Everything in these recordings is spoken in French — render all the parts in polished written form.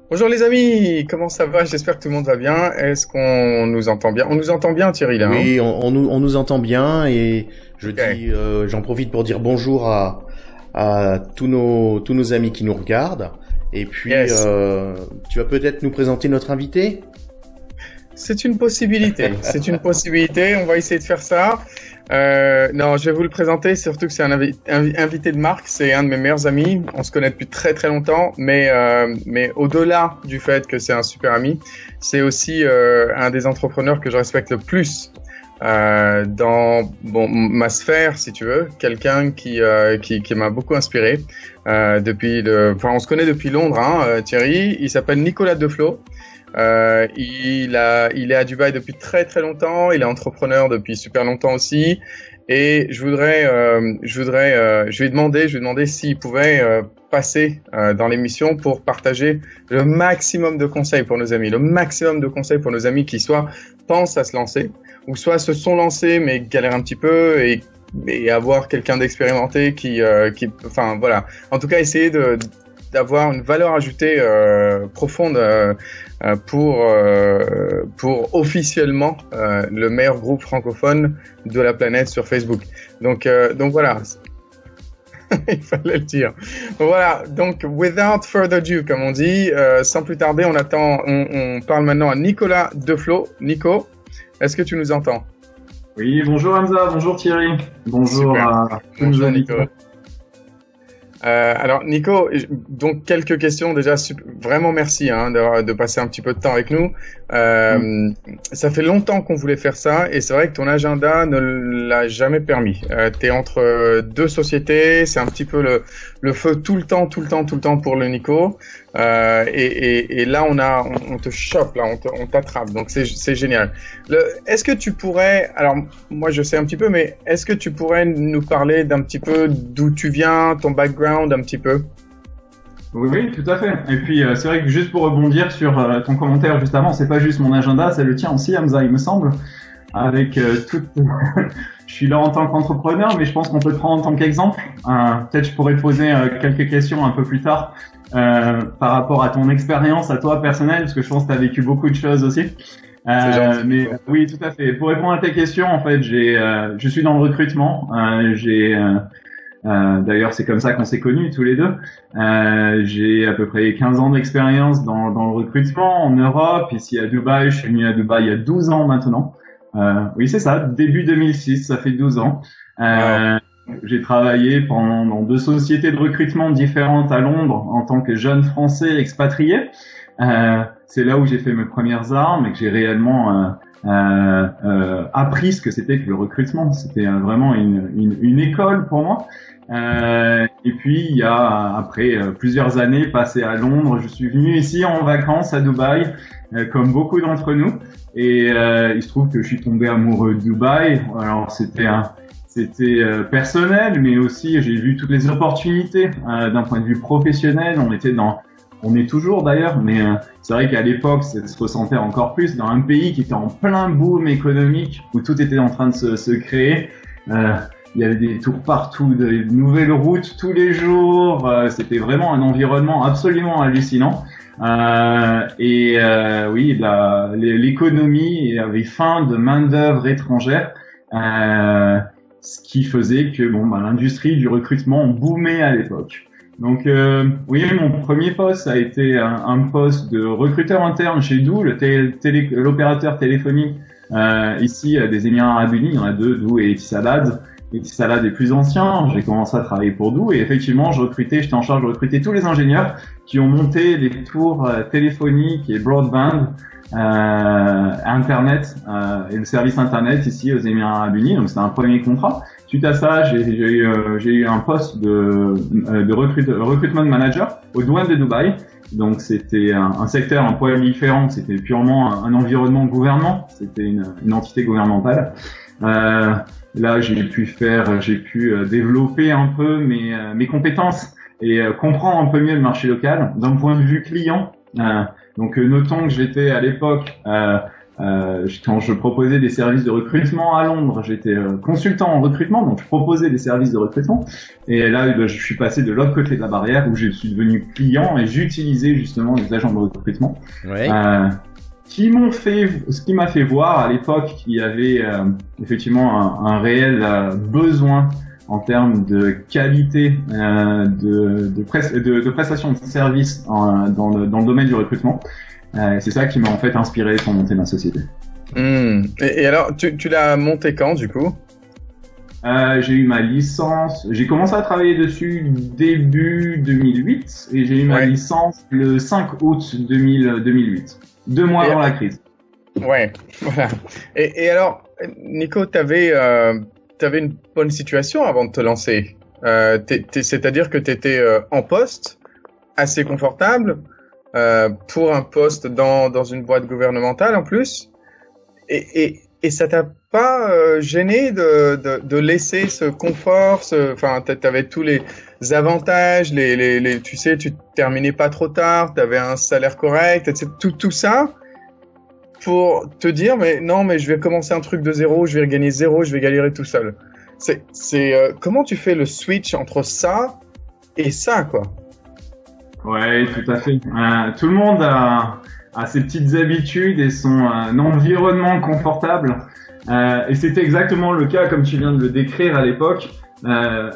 Bonjour les amis, comment ça va? J'espère que tout le monde va bien. Est-ce qu'on nous entend bien? On nous entend bien Thierry là, hein? Oui, on nous entend bien et Ok. j'en profite pour dire bonjour à tous nos amis qui nous regardent. Et puis, Yes. tu vas peut-être nous présenter notre invité? C'est une possibilité. C'est une possibilité. On va essayer de faire ça. Non, je vais vous le présenter. Surtout que c'est un invité de marque. C'est un de mes meilleurs amis. On se connaît depuis très très longtemps. Mais au-delà du fait que c'est un super ami, c'est aussi un des entrepreneurs que je respecte le plus dans ma sphère, si tu veux. Quelqu'un qui m'a beaucoup inspiré Enfin, on se connaît depuis Londres, hein, Thierry. Il s'appelle Nicolas Deflo. Il est à Dubaï depuis très très longtemps. Il est entrepreneur depuis super longtemps aussi. Et je lui ai demandé s'il pouvait passer dans l'émission pour partager le maximum de conseils pour nos amis, le maximum de conseils pour nos amis qui soit pensent à se lancer ou soit se sont lancés mais galèrent un petit peu et avoir quelqu'un d'expérimenté enfin voilà. En tout cas, essayer d'avoir une valeur ajoutée profonde pour officiellement le meilleur groupe francophone de la planète sur Facebook. Donc voilà, il fallait le dire. Voilà, donc without further ado, comme on dit, sans plus tarder, on parle maintenant à Nicolas Deflo. Nico, est-ce que tu nous entends? Oui, bonjour Hamza, bonjour Thierry, bonjour Super. à tous nos Bonjour amis. Nico. Alors Nico, donc quelques questions déjà. Vraiment merci de passer un petit peu de temps avec nous. Ça fait longtemps qu'on voulait faire ça et c'est vrai que ton agenda ne l'a jamais permis. T'es entre deux sociétés, c'est un petit peu le feu tout le temps pour le Nico. Et là on te chope là, on t'attrape. Donc c'est génial. Est-ce que tu pourrais, alors moi je sais un petit peu, mais est-ce que tu pourrais nous parler d'un petit peu d'où tu viens, ton background un petit peu? Oui, oui, tout à fait. Et puis c'est vrai que juste pour rebondir sur ton commentaire juste avant, c'est pas juste mon agenda, c'est le tien aussi Hamza, il me semble. Avec toute... Je suis là en tant qu'entrepreneur, mais je pense qu'on peut te prendre en tant qu'exemple. Peut-être je pourrais te poser quelques questions un peu plus tard par rapport à ton expérience, à toi personnelle, parce que je pense que tu as vécu beaucoup de choses aussi. C'est gentil. Mais oui, tout à fait. Pour répondre à ta question, en fait, je suis dans le recrutement. D'ailleurs, c'est comme ça qu'on s'est connus tous les deux. J'ai à peu près 15 ans d'expérience dans le recrutement en Europe, ici à Dubaï. Je suis venu à Dubaï il y a 12 ans maintenant. Oui, c'est ça, début 2006, ça fait 12 ans. Wow. J'ai travaillé dans deux sociétés de recrutement différentes à Londres en tant que jeune Français expatrié. C'est là où j'ai fait mes premières armes et que j'ai réellement appris ce que c'était que le recrutement. C'était vraiment une école pour moi. Et puis il y a après plusieurs années passées à Londres, je suis venu ici en vacances à Dubaï, comme beaucoup d'entre nous. Et il se trouve que je suis tombé amoureux de Dubaï. Alors c'était personnel, mais aussi j'ai vu toutes les opportunités d'un point de vue professionnel. On est toujours d'ailleurs, mais c'est vrai qu'à l'époque, ça se ressentait encore plus dans un pays qui était en plein boom économique, où tout était en train de se créer. Il y avait des tours partout, de nouvelles routes tous les jours. C'était vraiment un environnement absolument hallucinant. Oui, l'économie avait faim de main-d'œuvre étrangère. Ce qui faisait que l'industrie du recrutement boomait à l'époque. Donc oui, mon premier poste a été un poste de recruteur interne chez Doo, l'opérateur téléphonique ici des Émirats Arabes Unis. Il y en a deux, Doo et Etisalat. Etisalat est plus ancien. J'ai commencé à travailler pour Doo et effectivement, j'étais en charge de recruter tous les ingénieurs qui ont monté les tours téléphoniques et broadband, Internet et le service Internet ici aux Émirats Arabes Unis. Donc c'était un premier contrat. Suite à ça, j'ai eu un poste de recrutement manager aux douanes de Dubaï. Donc c'était un secteur un poil différent. C'était purement un environnement gouvernement. C'était une entité gouvernementale. Là, j'ai pu développer un peu mes compétences et comprendre un peu mieux le marché local d'un point de vue client. Donc notons que j'étais à l'époque quand je proposais des services de recrutement à Londres, j'étais consultant en recrutement, donc je proposais des services de recrutement. Et là, je suis passé de l'autre côté de la barrière où je suis devenu client et j'utilisais justement les agents de recrutement. Ouais. Ce qui m'a fait voir à l'époque qu'il y avait effectivement un réel besoin en termes de qualité de prestation de services dans le domaine du recrutement. C'est ça qui m'a en fait inspiré pour monter ma société. Et alors, tu l'as monté quand du coup? J'ai eu ma licence, j'ai commencé à travailler dessus début 2008 et j'ai eu ma licence le 5 août 2008, 2 mois avant la crise. Ouais, voilà. Et alors, Nico, t'avais une bonne situation avant de te lancer. C'est-à-dire que t'étais en poste, assez confortable, pour un poste dans une boîte gouvernementale en plus, et ça t'a pas gêné de laisser ce confort, enfin t'avais tous les avantages, tu sais, tu terminais pas trop tard, t'avais un salaire correct, etc. Tout ça pour te dire mais je vais commencer un truc de zéro, je vais gagner zéro, je vais galérer tout seul. Comment tu fais le switch entre ça et ça, quoi? Ouais, tout à fait. Tout le monde a ses petites habitudes et son environnement confortable. Et c'était exactement le cas comme tu viens de le décrire à l'époque.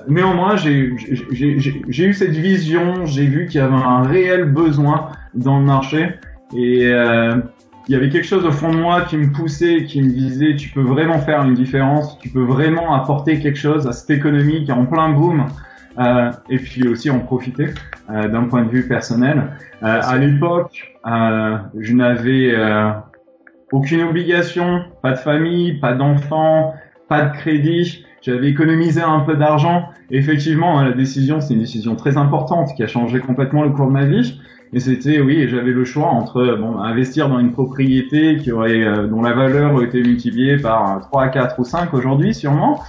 Néanmoins, j'ai eu cette vision, j'ai vu qu'il y avait un réel besoin dans le marché et il y avait quelque chose au fond de moi qui me poussait, qui me disait tu peux vraiment faire une différence, tu peux vraiment apporter quelque chose à cette économie qui est en plein boom. Et puis aussi en profiter d'un point de vue personnel. À l'époque, je n'avais aucune obligation, pas de famille, pas d'enfants, pas de crédit. J'avais économisé un peu d'argent. Et effectivement, la décision, c'est une décision très importante qui a changé complètement le cours de ma vie. Et c'était, oui, j'avais le choix entre investir dans une propriété qui aurait dont la valeur aurait été multipliée par 3, 4 ou 5 aujourd'hui sûrement,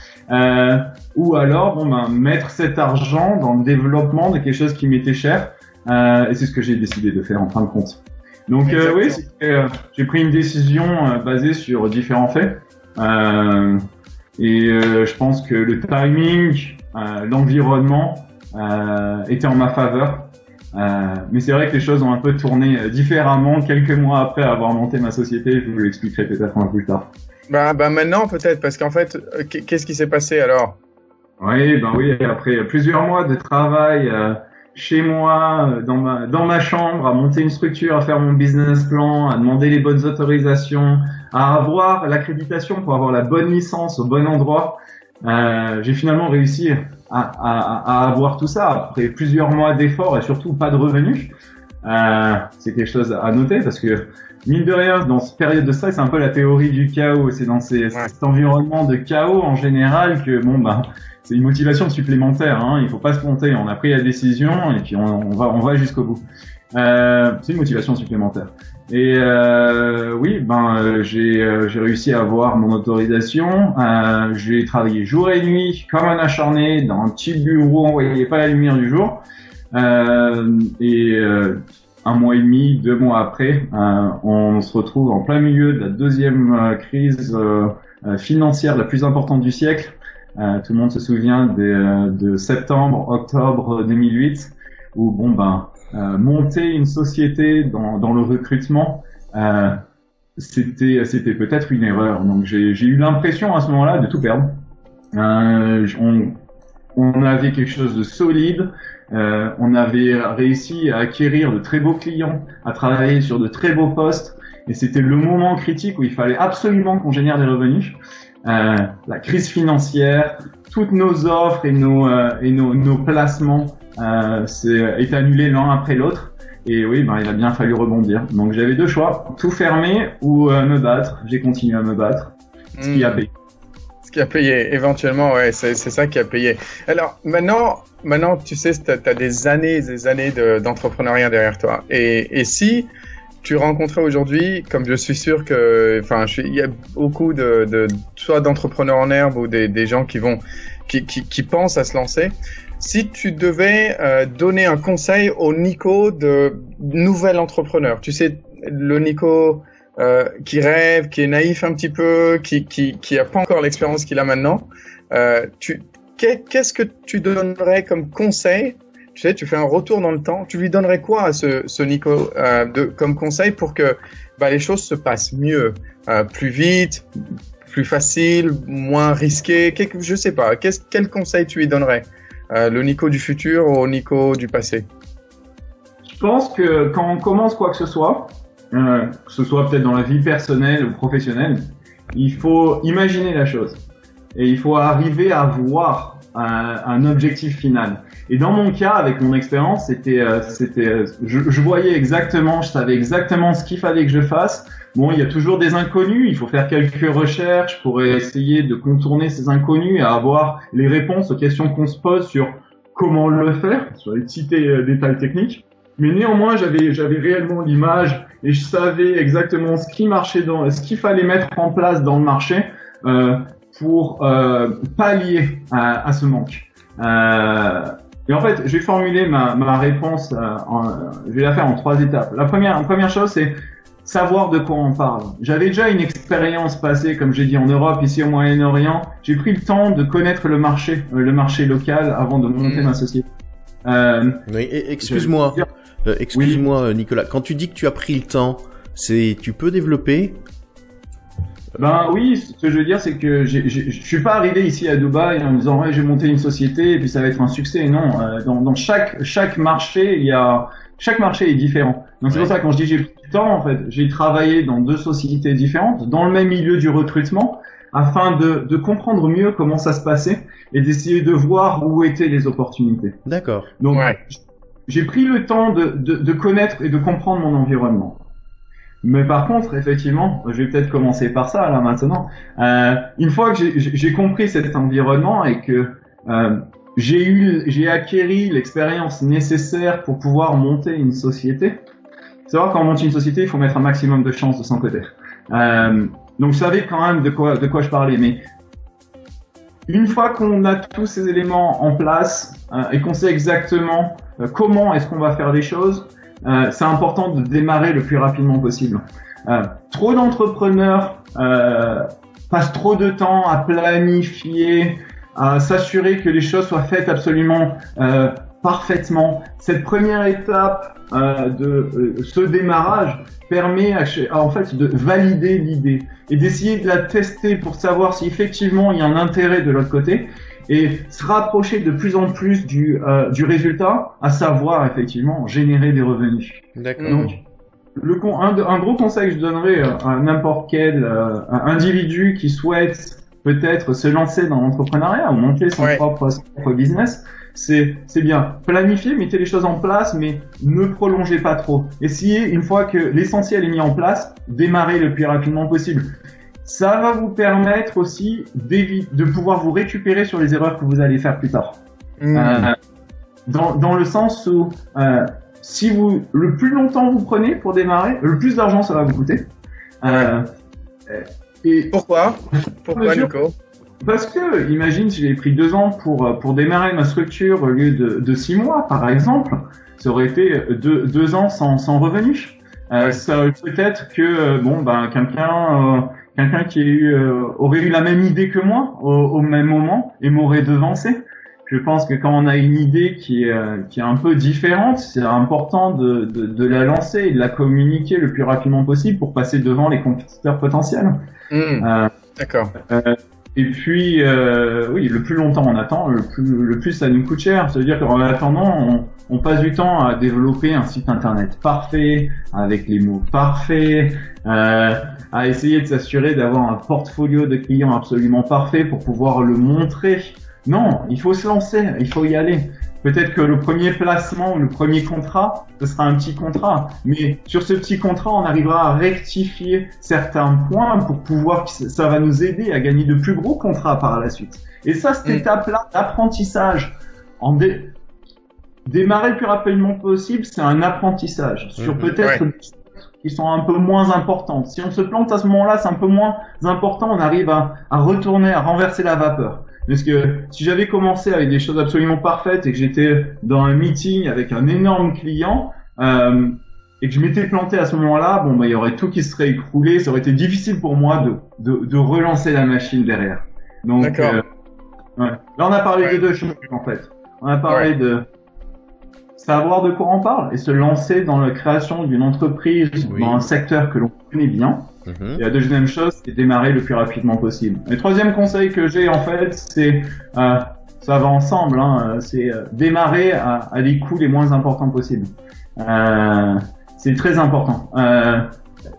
ou alors mettre cet argent dans le développement de quelque chose qui m'était cher. Et c'est ce que j'ai décidé de faire en fin de compte. Donc oui, j'ai pris une décision basée sur différents faits. Et je pense que le timing, l'environnement était en ma faveur. Mais c'est vrai que les choses ont un peu tourné différemment quelques mois après avoir monté ma société. Je vous l'expliquerai peut-être un peu plus tard. Bah maintenant peut-être, parce qu'en fait, qu'est-ce qui s'est passé alors? Oui, après plusieurs mois de travail chez moi, dans ma chambre, à monter une structure, à faire mon business plan, à demander les bonnes autorisations, à avoir l'accréditation pour avoir la bonne licence au bon endroit, j'ai finalement réussi à avoir tout ça après plusieurs mois d'efforts et surtout pas de revenus. C'est quelque chose à noter parce que mine de rien, dans cette période de stress, c'est un peu la théorie du chaos. C'est dans cet environnement de chaos en général que c'est une motivation supplémentaire. Il faut pas se compter. On a pris la décision et puis on va jusqu'au bout. C'est une motivation supplémentaire. Et j'ai réussi à avoir mon autorisation. J'ai travaillé jour et nuit comme un acharné dans un petit bureau. On voyait pas la lumière du jour. Un mois et demi, 2 mois après, on se retrouve en plein milieu de la deuxième crise financière la plus importante du siècle. Tout le monde se souvient de septembre, octobre 2008, où monter une société dans le recrutement, c'était peut-être une erreur. Donc j'ai eu l'impression à ce moment-là de tout perdre. On avait quelque chose de solide. On avait réussi à acquérir de très beaux clients, à travailler sur de très beaux postes, et c'était le moment critique où il fallait absolument qu'on génère des revenus. La crise financière, toutes nos offres et nos placements est annulé l'un après l'autre. Et oui, il a bien fallu rebondir. Donc j'avais 2 choix, tout fermer ou me battre. J'ai continué à me battre, ce qui a payé. Ce qui a payé, éventuellement, ouais, c'est ça qui a payé. Alors maintenant, tu sais, t'as des années d'entrepreneuriat derrière toi. Et si tu rencontrais aujourd'hui, comme je suis sûr que, il y a beaucoup soit d'entrepreneurs en herbe ou des gens qui pensent à se lancer. Si tu devais donner un conseil au Nico de nouvel entrepreneur, tu sais, le Nico qui rêve, qui est naïf un petit peu, qui a pas encore l'expérience qu'il a maintenant, qu'est-ce que tu donnerais comme conseil? Tu sais, tu fais un retour dans le temps. Tu lui donnerais quoi à ce Nico comme conseil pour que les choses se passent mieux, plus vite, plus facile, moins risqué? Je sais pas. Quel conseil tu lui donnerais? Le Nico du futur au Nico du passé? Je pense que quand on commence quoi que ce soit peut-être dans la vie personnelle ou professionnelle, il faut imaginer la chose et il faut arriver à voir un objectif final. Et dans mon cas, avec mon expérience, je voyais exactement, je savais exactement ce qu'il fallait que je fasse. Bon, il y a toujours des inconnus, il faut faire quelques recherches pour essayer de contourner ces inconnus et avoir les réponses aux questions qu'on se pose sur comment le faire, sur les petits détails techniques. Mais néanmoins, j'avais réellement l'image et je savais exactement ce qui marchait ce qu'il fallait mettre en place dans le marché pour pallier à ce manque. Et en fait, je vais formuler ma réponse, je vais la faire en 3 étapes. La première chose, c'est savoir de quoi on parle. J'avais déjà une expérience passée, comme j'ai dit, en Europe, ici au Moyen-Orient. J'ai pris le temps de connaître le marché local avant de monter ma société. Oui, excuse-moi. Excuse-moi, Nicolas. Quand tu dis que tu as pris le temps, tu peux développer? Oui, ce que je veux dire, c'est que je suis pas arrivé ici à Dubaï en me disant ouais, je vais monter une société et puis ça va être un succès. Non, dans chaque marché, chaque marché est différent. Donc c'est pour ça que quand je dis j'ai pris le temps, en fait, j'ai travaillé dans 2 sociétés différentes, dans le même milieu du recrutement, afin de comprendre mieux comment ça se passait et d'essayer de voir où étaient les opportunités. D'accord. Donc j'ai pris le temps de connaître et de comprendre mon environnement. Mais par contre, effectivement, je vais peut-être commencer par ça là maintenant. Une fois que j'ai compris cet environnement et que j'ai acquéri l'expérience nécessaire pour pouvoir monter une société. Savoir quand on monte une société, il faut mettre un maximum de chance de son côté. Donc je savais quand même de quoi je parlais, mais une fois qu'on a tous ces éléments en place et qu'on sait exactement comment est-ce qu'on va faire les choses, c'est important de démarrer le plus rapidement possible. Trop d'entrepreneurs passent trop de temps à planifier, à s'assurer que les choses soient faites absolument parfaitement. Cette première étape de ce démarrage permet en fait de valider l'idée et d'essayer de la tester pour savoir si effectivement il y a un intérêt de l'autre côté et se rapprocher de plus en plus du résultat, à savoir effectivement générer des revenus. D'accord. Donc un gros conseil que je donnerais à n'importe quel individu qui souhaite peut-être se lancer dans l'entrepreneuriat ou monter son propre business, c'est bien planifier, mettez les choses en place, mais ne prolongez pas trop. Essayez, une fois que l'essentiel est mis en place, démarrer le plus rapidement possible. Ça va vous permettre aussi de pouvoir vous récupérer sur les erreurs que vous allez faire plus tard. Dans le sens où si le plus longtemps vous prenez pour démarrer, le plus d'argent ça va vous coûter. Et pourquoi Nico? Parce que, imagine si j'avais pris 2 ans pour démarrer ma structure au lieu de 6 mois, par exemple, ça aurait été 2 ans sans revenus. Ça peut-être que quelqu'un qui aurait eu la même idée que moi au même moment et m'aurait devancé. Je pense que quand on a une idée qui est un peu différente, c'est important de la lancer et de la communiquer le plus rapidement possible pour passer devant les compétiteurs potentiels. D'accord. Et puis, oui, le plus longtemps on attend, le plus ça nous coûte cher. Ça veut dire qu'en attendant, on passe du temps à développer un site internet parfait, avec les mots parfaits, à essayer de s'assurer d'avoir un portfolio de clients absolument parfait pour pouvoir le montrer. Non, il faut se lancer, il faut y aller. Peut-être que le premier placement ou le premier contrat, ce sera un petit contrat. Mais sur ce petit contrat, on arrivera à rectifier certains points pour pouvoir, ça va nous aider à gagner de plus gros contrats par la suite. Et ça, cette étape-là d'apprentissage, démarrer le plus rapidement possible, c'est un apprentissage sur peut-être des choses qui sont un peu moins importantes. Si on se plante à ce moment-là, c'est un peu moins important, on arrive à retourner, à renverser la vapeur. Parce que si j'avais commencé avec des choses absolument parfaites et que j'étais dans un meeting avec un énorme client, et que je m'étais planté à ce moment-là, bon, bah, il y aurait tout qui serait écroulé. Ça aurait été difficile pour moi de relancer la machine derrière. Donc, ouais. Là, on a parlé de deux choses, en fait. On a parlé de savoir de quoi on parle et se lancer dans la création d'une entreprise dans un secteur que l'on connaît bien. Et la deuxième chose, c'est démarrer le plus rapidement possible. Le troisième conseil que j'ai, en fait, c'est, ça va ensemble, hein, c'est démarrer à les coûts les moins importants possibles. C'est très important.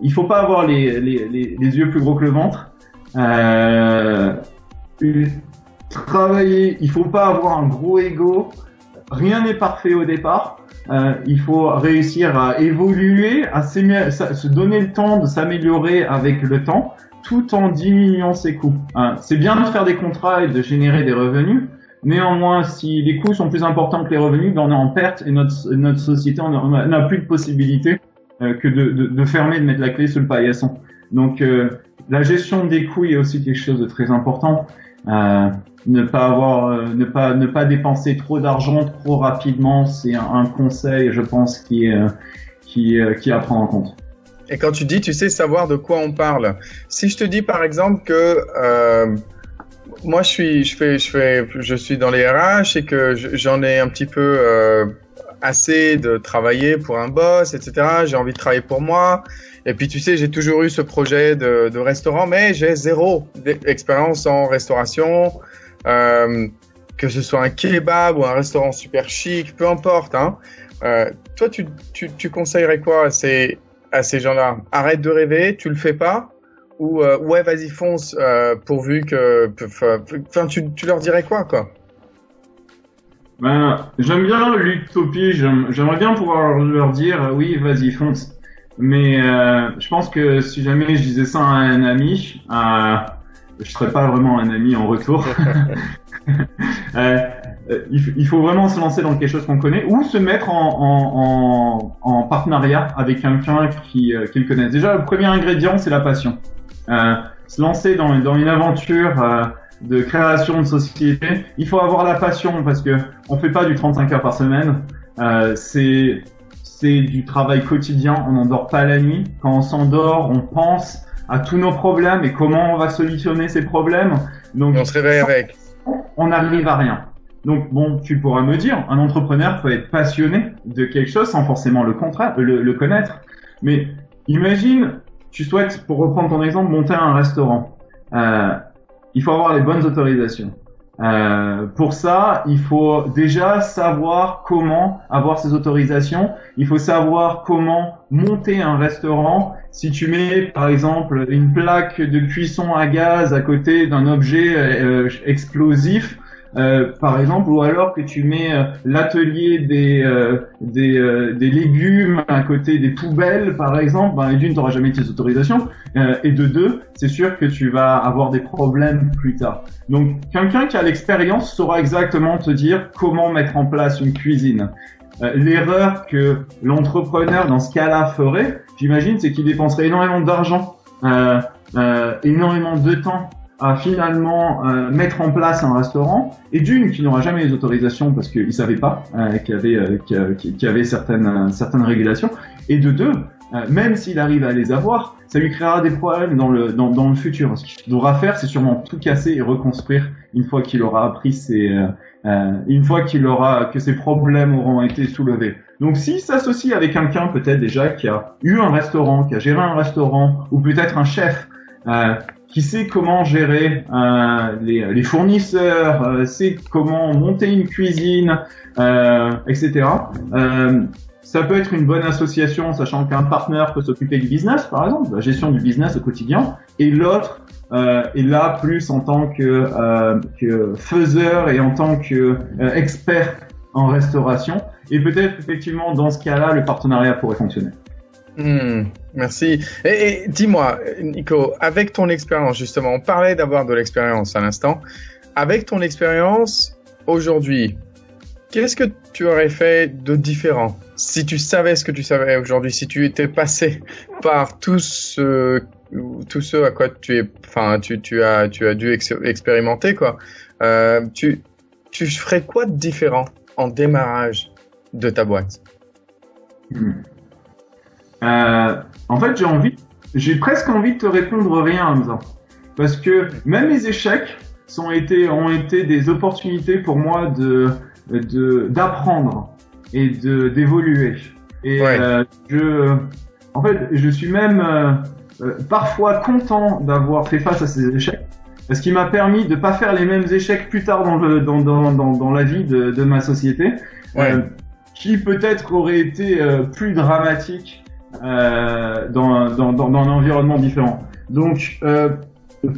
Il faut pas avoir les yeux plus gros que le ventre. Travailler, il faut pas avoir un gros ego. Rien n'est parfait au départ. Il faut réussir à évoluer, à se donner le temps de s'améliorer avec le temps, tout en diminuant ses coûts. C'est bien de faire des contrats et de générer des revenus. Néanmoins, si les coûts sont plus importants que les revenus, ben on est en perte et notre société n'a plus de possibilité que de fermer, de mettre la clé sous le paillasson. Donc, la gestion des coûts est aussi quelque chose de très important. Ne pas dépenser trop d'argent trop rapidement, c'est un conseil, je pense, qui est à prendre en compte. Et quand tu dis, tu sais savoir de quoi on parle. Si je te dis par exemple que moi je suis dans les RH et que j'en ai un petit peu assez de travailler pour un boss, etc. J'ai envie de travailler pour moi. Et puis tu sais, j'ai toujours eu ce projet de restaurant, mais j'ai zéro expérience en restauration. Que ce soit un kebab ou un restaurant super chic, peu importe. Hein. Toi, tu conseillerais quoi à ces gens-là? Arrête de rêver, tu le fais pas? Ou ouais, vas-y, fonce, pourvu que... Enfin, tu leur dirais quoi? Ben, j'aime bien l'utopie, j'aimerais bien pouvoir leur dire, oui, vas-y, fonce. Mais je pense que si jamais je disais ça à un ami... je serais pas vraiment un ami en retour. Il faut vraiment se lancer dans quelque chose qu'on connaît ou se mettre en partenariat avec quelqu'un qui le connaît. Déjà, le premier ingrédient, c'est la passion. Se lancer dans une aventure de création de société, il faut avoir la passion parce que on fait pas du 35 heures par semaine. C'est du travail quotidien. On n'endort pas la nuit. Quand on s'endort, on pense à tous nos problèmes et comment on va solutionner ces problèmes. Donc, on se réveille avec. On n'arrive à rien. Donc, bon, tu pourras me dire, un entrepreneur peut être passionné de quelque chose sans forcément le connaître. Mais imagine, tu souhaites, pour reprendre ton exemple, monter un restaurant. Il faut avoir les bonnes autorisations. Pour ça, il faut déjà savoir comment avoir ces autorisations. Il faut savoir comment monter un restaurant. Si tu mets, par exemple, une plaque de cuisson à gaz à côté d'un objet explosif, par exemple, ou alors que tu mets l'atelier des légumes à côté des poubelles, par exemple, ben, d'une, t'auras jamais tes autorisations, et de deux, c'est sûr que tu vas avoir des problèmes plus tard. Donc, quelqu'un qui a l'expérience saura exactement te dire comment mettre en place une cuisine. L'erreur que l'entrepreneur dans ce cas-là ferait, j'imagine, c'est qu'il dépenserait énormément d'argent, énormément de temps à finalement mettre en place un restaurant, et d'une, qui n'aura jamais les autorisations parce qu'il savait pas qu'il y avait certaines régulations, et de deux, même s'il arrive à les avoir, ça lui créera des problèmes dans le futur. Ce qu'il devra faire, c'est sûrement tout casser et reconstruire une fois qu'il aura appris que ses problèmes auront été soulevés. Donc, s'il s'associe avec quelqu'un peut-être déjà qui a eu un restaurant, qui a géré un restaurant, ou peut-être un chef qui sait comment gérer les fournisseurs, sait comment monter une cuisine, etc. Ça peut être une bonne association, sachant qu'un partenaire peut s'occuper du business, par exemple, de la gestion du business au quotidien, et l'autre est là plus en tant que faiseur et en tant que expert en restauration. Et peut-être effectivement dans ce cas-là, le partenariat pourrait fonctionner. Merci. Et dis-moi, Nico, avec ton expérience, justement, on parlait d'avoir de l'expérience à l'instant. Avec ton expérience, aujourd'hui, qu'est-ce que tu aurais fait de différent si tu savais ce que tu savais aujourd'hui, si tu étais passé par tout ce à quoi tu as dû expérimenter, quoi. Tu ferais quoi de différent en démarrage de ta boîte? En fait, j'ai presque envie de te répondre rien, Hamza. Parce que même les échecs ont été des opportunités pour moi d'apprendre et d'évoluer. Et en fait, je suis même parfois content d'avoir fait face à ces échecs, parce qu'il m'a permis de pas faire les mêmes échecs plus tard dans la vie de ma société, qui peut-être aurait été plus dramatique dans un environnement différent. Donc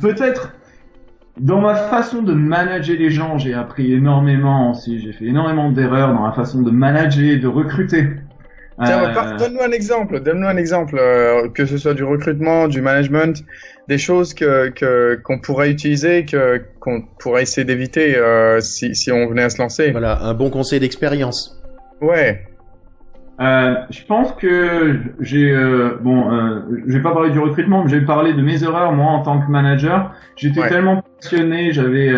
peut-être dans ma façon de manager les gens, j'ai appris énormément aussi. J'ai fait énormément d'erreurs dans la façon de manager, de recruter. Tiens, donne-nous un exemple, que ce soit du recrutement, du management, des choses qu'on pourrait utiliser, qu'on pourrait essayer d'éviter si on venait à se lancer. Voilà, un bon conseil d'expérience. Ouais. Je pense que je vais pas parler du recrutement, mais je vais parler de mes erreurs, moi, en tant que manager. J'étais tellement passionné, j'avais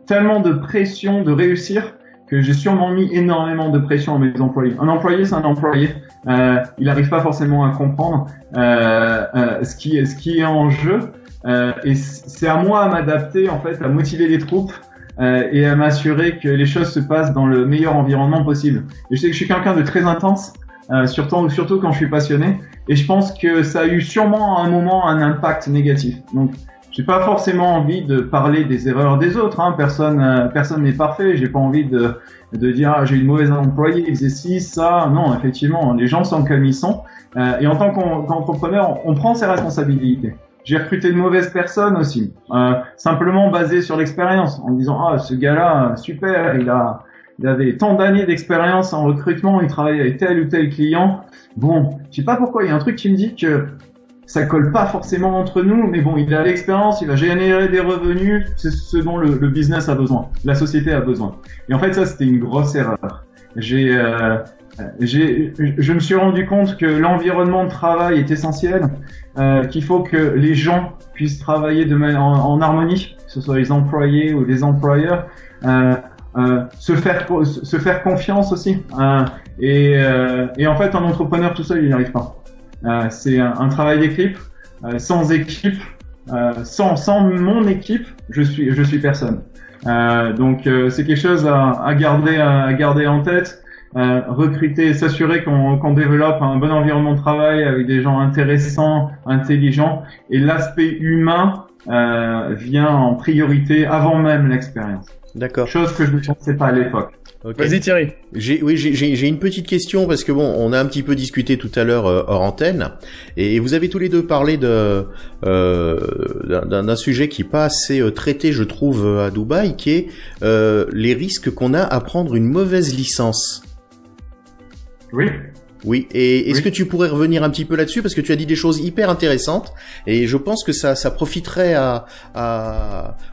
tellement de pression de réussir que j'ai sûrement mis énormément de pression à mes employés. Un employé, c'est un employé. Il n'arrive pas forcément à comprendre ce qui est en jeu. Et c'est à moi à m'adapter, en fait, à motiver les troupes. Et à m'assurer que les choses se passent dans le meilleur environnement possible. Et je sais que je suis quelqu'un de très intense, surtout quand je suis passionné, et je pense que ça a eu sûrement à un moment un impact négatif. Donc, j'ai pas forcément envie de parler des erreurs des autres, hein. Personne n'est parfait. J'ai pas envie de dire j'ai une mauvaise employée, il faisait ci, ça. Non, effectivement, les gens sont comme ils sont. Et en tant qu'entrepreneur, on prend ses responsabilités. J'ai recruté de mauvaises personnes aussi, simplement basé sur l'expérience, en disant ce gars-là, super, il avait tant d'années d'expérience en recrutement, il travaille avec tel ou tel client. Bon, je sais pas pourquoi, il y a un truc qui me dit que ça colle pas forcément entre nous, mais bon, il a l'expérience, il va générer des revenus, c'est ce dont le business a besoin, la société a besoin. Et en fait, ça, c'était une grosse erreur. Je me suis rendu compte que l'environnement de travail est essentiel, qu'il faut que les gens puissent travailler en harmonie, que ce soit les employés ou les employeurs, se faire confiance aussi. Et en fait, un entrepreneur tout seul, il n'y arrive pas. C'est un travail d'équipe. Sans équipe, sans mon équipe, je suis personne. Donc c'est quelque chose à garder en tête. Recruter, s'assurer qu'on développe un bon environnement de travail avec des gens intéressants, intelligents, et l'aspect humain vient en priorité avant même l'expérience. D'accord. Chose que je ne pensais pas à l'époque. Okay. Vas-y Thierry. J'ai une petite question parce que bon, on a un petit peu discuté tout à l'heure hors antenne, et vous avez tous les deux parlé d'un sujet qui est pas assez traité, je trouve, à Dubaï, qui est les risques qu'on a à prendre une mauvaise licence. Oui. Oui, et est-ce que tu pourrais revenir un petit peu là-dessus, parce que tu as dit des choses hyper intéressantes, et je pense que ça profiterait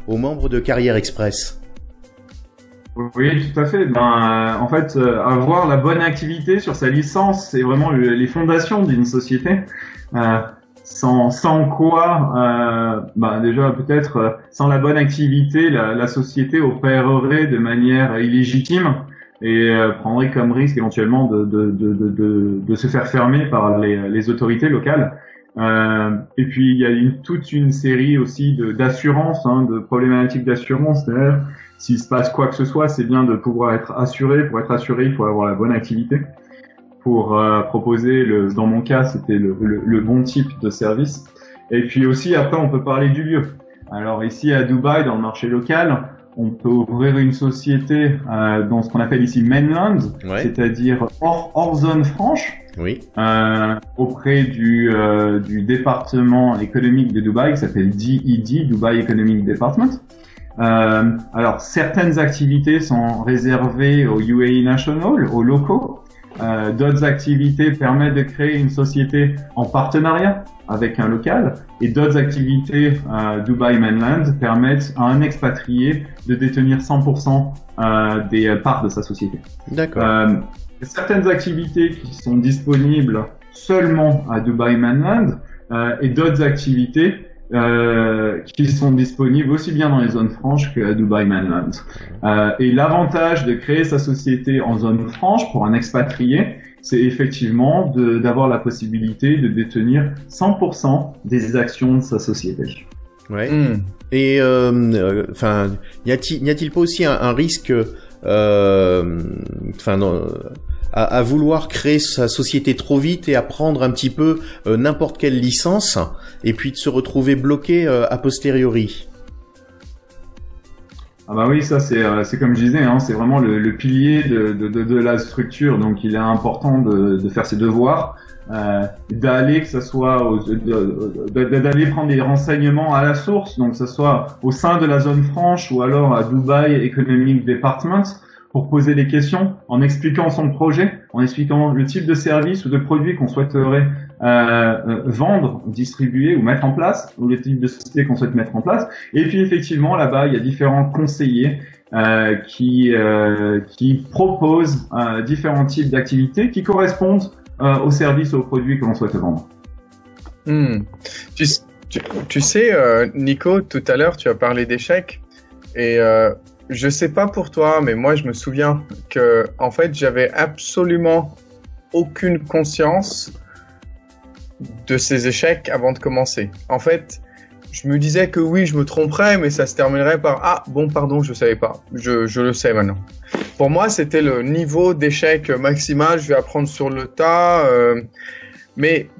aux membres de Carrière Express. Oui, tout à fait. En fait, avoir la bonne activité sur sa licence, c'est vraiment les fondations d'une société. Sans quoi, déjà peut-être sans la bonne activité, la société opérerait de manière illégitime et prendrait comme risque éventuellement de se faire fermer par les autorités locales. Et puis il y a toute une série aussi d'assurance, de problématiques d'assurance. D'ailleurs, s'il se passe quoi que ce soit, c'est bien de pouvoir être assuré. Pour être assuré, il faut avoir la bonne activité pour proposer dans mon cas, c'était le bon type de service. Et puis aussi après, on peut parler du lieu. Alors ici à Dubaï, dans le marché local, on peut ouvrir une société dans ce qu'on appelle ici mainland, c'est-à-dire hors zone franche. Oui. Auprès du département économique de Dubaï qui s'appelle DED, Dubai Economic Department. Alors certaines activités sont réservées au UAE National, aux locaux. D'autres activités permettent de créer une société en partenariat avec un local, et d'autres activités Dubai Mainland permettent à un expatrié de détenir 100% des parts de sa société. D'accord. Certaines activités qui sont disponibles seulement à Dubai Mainland et d'autres activités qui sont disponibles aussi bien dans les zones franches qu'à Dubai Mainland. Et l'avantage de créer sa société en zone franche pour un expatrié, c'est effectivement d'avoir la possibilité de détenir 100% des actions de sa société. Ouais. Et enfin, n'y a-t-il pas aussi un risque, à vouloir créer sa société trop vite et à prendre un petit peu n'importe quelle licence et puis de se retrouver bloqué a posteriori? Ah bah oui, ça c'est comme je disais, hein, c'est vraiment le pilier de la structure. Donc il est important de faire ses devoirs, d'aller que ça soit d'aller prendre des renseignements à la source, donc que ça soit au sein de la zone franche ou alors à Dubai Economic Department, pour poser des questions en expliquant son projet, en expliquant le type de service ou de produit qu'on souhaiterait vendre, distribuer ou mettre en place, ou le type de société qu'on souhaite mettre en place. Et puis effectivement, là-bas, il y a différents conseillers qui proposent différents types d'activités qui correspondent aux services ou aux produits que l'on souhaite vendre. Tu sais, Nico, tout à l'heure, tu as parlé d'échecs et je sais pas pour toi, mais moi, je me souviens que, en fait, j'avais absolument aucune conscience de ces échecs avant de commencer. En fait, je me disais que oui, je me tromperais, mais ça se terminerait par « Ah, bon, pardon, je savais pas. Je le sais maintenant. » Pour moi, c'était le niveau d'échec maximal. Je vais apprendre sur le tas. Mais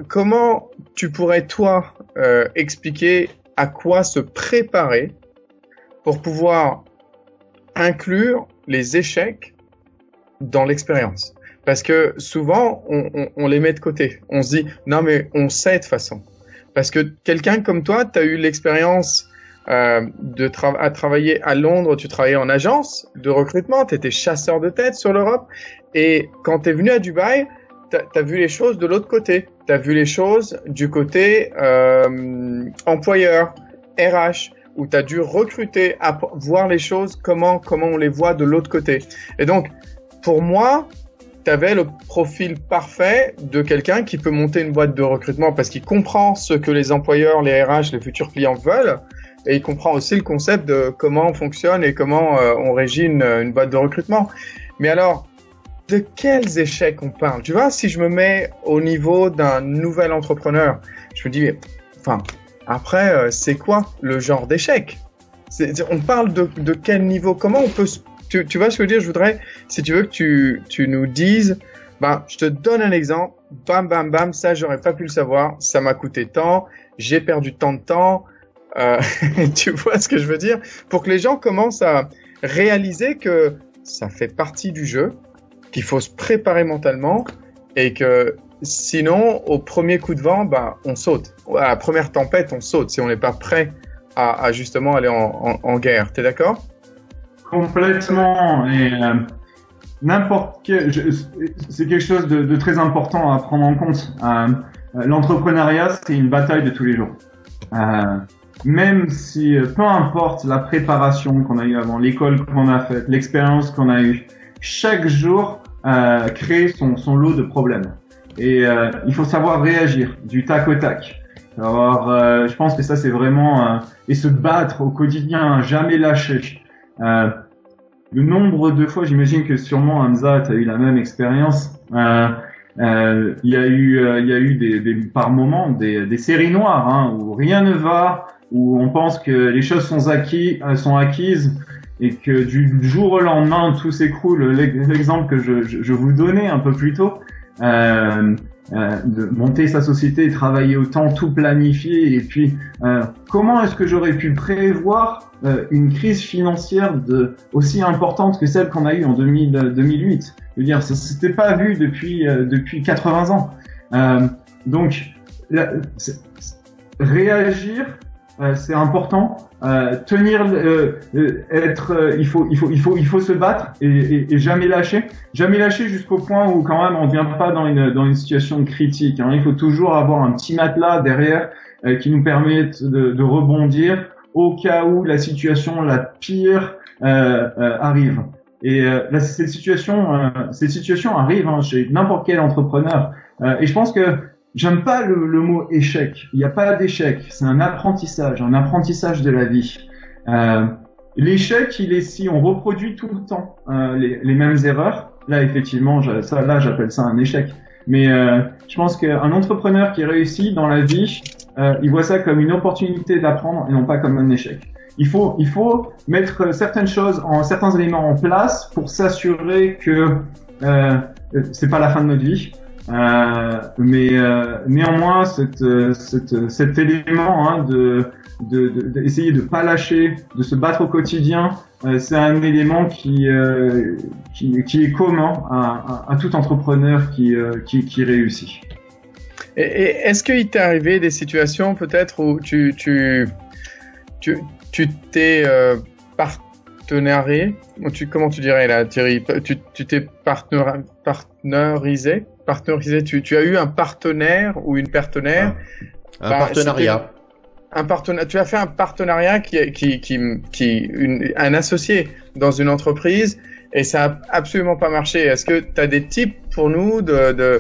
comment tu pourrais, toi, expliquer à quoi se préparer pour pouvoir inclure les échecs dans l'expérience? Parce que souvent, on les met de côté. On se dit, non mais on sait de toute façon. Parce que quelqu'un comme toi, tu as eu l'expérience à travailler à Londres, tu travaillais en agence de recrutement, tu étais chasseur de tête sur l'Europe. Et quand tu es venu à Dubaï, tu as vu les choses de l'autre côté. Tu as vu les choses du côté employeur, RH, où tu as dû recruter, voir les choses, comment on les voit de l'autre côté. Et donc, pour moi, tu avais le profil parfait de quelqu'un qui peut monter une boîte de recrutement parce qu'il comprend ce que les employeurs, les RH, les futurs clients veulent, et il comprend aussi le concept de comment on fonctionne et comment on régit une boîte de recrutement. Mais alors, de quels échecs on parle? Tu vois, si je me mets au niveau d'un nouvel entrepreneur, je me dis, mais, enfin, après, c'est quoi le genre d'échec? On parle de quel niveau? Comment on peut... Tu vois ce que je veux dire? Je voudrais, si tu veux, que tu nous dises, je te donne un exemple, bam, bam, bam, ça, j'aurais pas pu le savoir, ça m'a coûté tant, j'ai perdu tant de temps, tu vois ce que je veux dire? Pour que les gens commencent à réaliser que ça fait partie du jeu, qu'il faut se préparer mentalement et que sinon, au premier coup de vent, on saute. À la première tempête, on saute si on n'est pas prêt à justement aller en guerre. T'es d'accord? Complètement. Et c'est quelque chose de très important à prendre en compte. L'entrepreneuriat, c'est une bataille de tous les jours. Même si, peu importe la préparation qu'on a eue avant, l'école qu'on a faite, l'expérience qu'on a eue, chaque jour crée son lot de problèmes. Et il faut savoir réagir du tac au tac. Alors, je pense que ça, c'est vraiment... et se battre au quotidien, jamais lâcher. Le nombre de fois, j'imagine que sûrement Hamza, tu as eu la même expérience. Il y a eu par moments des séries noires, hein, où rien ne va, où on pense que les choses sont acquises et que du jour au lendemain tout s'écroule. L'exemple que je vous donnais un peu plus tôt, de monter sa société, travailler autant, tout planifier, et puis comment est-ce que j'aurais pu prévoir une crise financière aussi importante que celle qu'on a eue en 2008? Je veux dire, c'était pas vu depuis 80 ans. Donc réagir, c'est important. Tenir, il faut se battre et jamais lâcher jusqu'au point où quand même on vient pas dans une situation critique. Hein. Il faut toujours avoir un petit matelas derrière qui nous permette de rebondir au cas où la situation la pire arrive. Et là, cette situation arrive chez n'importe quel entrepreneur. Et je pense que j'aime pas le mot échec. Il n'y a pas d'échec. C'est un apprentissage de la vie. L'échec, il est si on reproduit tout le temps les mêmes erreurs, là effectivement, j'appelle ça un échec. Mais je pense qu'un entrepreneur qui réussit dans la vie, il voit ça comme une opportunité d'apprendre et non pas comme un échec. Il faut mettre certaines choses, certains éléments en place pour s'assurer que c'est pas la fin de notre vie. Mais néanmoins, cet élément hein, d'essayer de pas lâcher, de se battre au quotidien, c'est un élément qui est commun à tout entrepreneur qui réussit. Et est-ce qu'il t'est arrivé des situations peut-être où tu t'es partenarié, comment tu dirais là, Thierry, tu t'es partenarisé, tu as eu un partenaire ou une partenaire? Un partenariat. Tu as fait un partenariat un associé dans une entreprise et ça a absolument pas marché. Est-ce que tu as des tips pour nous de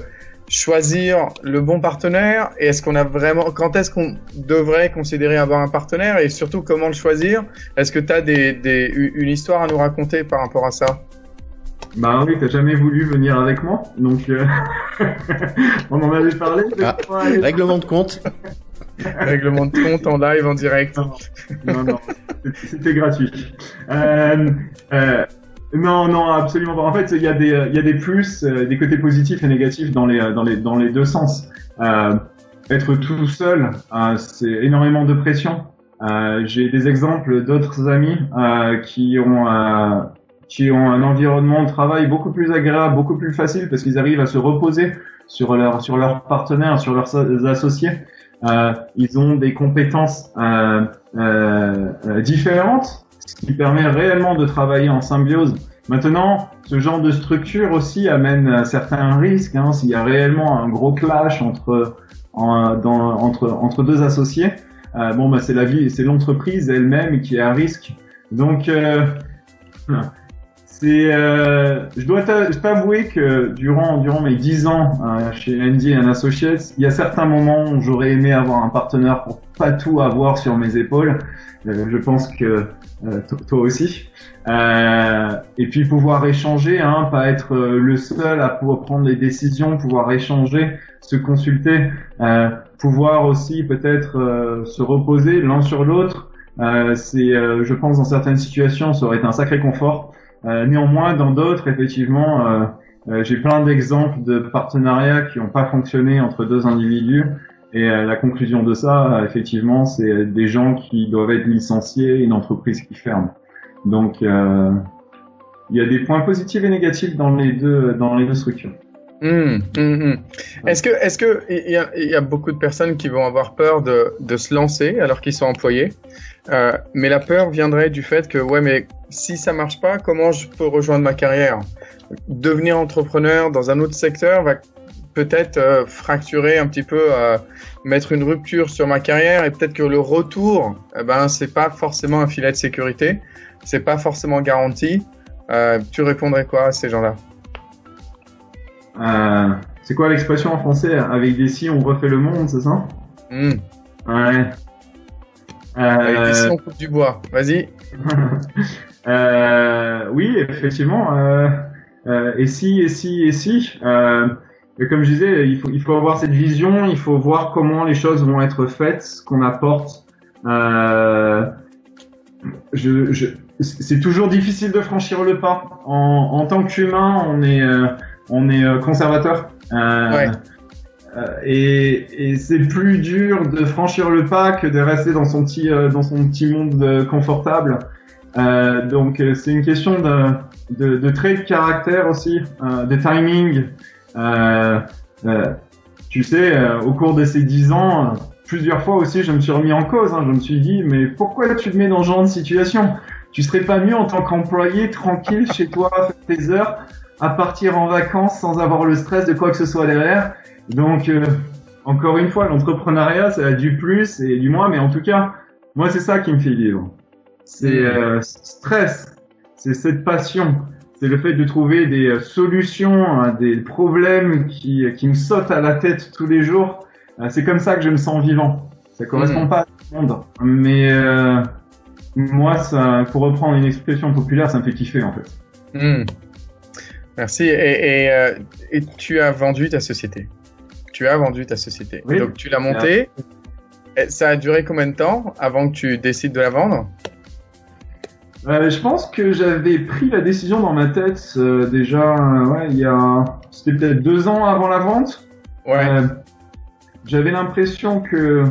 choisir le bon partenaire et quand est-ce qu'on devrait considérer avoir un partenaire et surtout comment le choisir? Est-ce que tu as une histoire à nous raconter par rapport à ça? Bah oui, t'as jamais voulu venir avec moi, donc on en avait parlé. Règlement de compte. Règlement de compte en live, en direct. Non, c'était gratuit. Non, absolument pas. En fait, il y a des plus, des côtés positifs et négatifs dans les deux sens. Être tout seul, c'est énormément de pression. J'ai des exemples d'autres amis qui ont un environnement de travail beaucoup plus agréable, beaucoup plus facile parce qu'ils arrivent à se reposer sur leurs partenaires, sur leurs associés. Ils ont des compétences différentes, ce qui permet réellement de travailler en symbiose. Maintenant, ce genre de structure aussi amène certains risques. Hein, s'il y a réellement un gros clash entre deux associés, c'est la vie, c'est l'entreprise elle-même qui est à risque. Donc je dois t'avouer que durant mes 10 ans chez Andy & Associates, il y a certains moments où j'aurais aimé avoir un partenaire pour pas tout avoir sur mes épaules. Je pense que toi aussi. Et puis pouvoir échanger, hein, pas être le seul à pouvoir prendre les décisions, pouvoir échanger, se consulter, pouvoir aussi peut-être se reposer l'un sur l'autre. Je pense dans certaines situations, ça aurait été un sacré confort. Néanmoins, dans d'autres, effectivement, j'ai plein d'exemples de partenariats qui n'ont pas fonctionné entre deux individus. Et la conclusion de ça, effectivement, c'est des gens qui doivent être licenciés, une entreprise qui ferme. Donc, il y a des points positifs et négatifs dans les deux structures. Est-ce que il y a beaucoup de personnes qui vont avoir peur de se lancer alors qu'ils sont employés, mais la peur viendrait du fait que mais si ça marche pas, comment je peux rejoindre ma carrière? Devenir entrepreneur dans un autre secteur va peut-être fracturer un petit peu, mettre une rupture sur ma carrière et peut-être que le retour, c'est pas forcément un filet de sécurité, c'est pas forcément garanti. Tu répondrais quoi à ces gens-là? C'est quoi l'expression en français? Avec des si on refait le monde, c'est ça? Ouais. Avec des si on coupe du bois. Vas-y. Oui, effectivement. Et si. Comme je disais, il faut avoir cette vision, il faut voir comment les choses vont être faites, ce qu'on apporte. C'est toujours difficile de franchir le pas. En tant qu'humain, on est conservateur. Et c'est plus dur de franchir le pas que de rester dans son petit monde confortable. Donc c'est une question de trait de caractère aussi, de timing. Tu sais, au cours de ces 10 ans, plusieurs fois aussi, je me suis remis en cause. Je me suis dit, mais pourquoi tu te mets dans ce genre de situation? Tu serais pas mieux en tant qu'employé, tranquille chez toi, faire tes heures, à partir en vacances sans avoir le stress de quoi que ce soit derrière. Donc, encore une fois, l'entrepreneuriat, ça a du plus et du moins, mais en tout cas, moi, c'est ça qui me fait vivre. C'est stress, c'est cette passion, c'est le fait de trouver des solutions à des problèmes qui me sautent à la tête tous les jours. C'est comme ça que je me sens vivant. Ça correspond pas à tout le monde, mais moi, ça, pour reprendre une expression populaire, ça me fait kiffer en fait. Merci. Et tu as vendu ta société. Oui. Donc, tu l'as montée. Ça a duré combien de temps avant que tu décides de la vendre? Je pense que j'avais pris la décision dans ma tête déjà, c'était peut-être 2 ans avant la vente. Ouais. J'avais l'impression que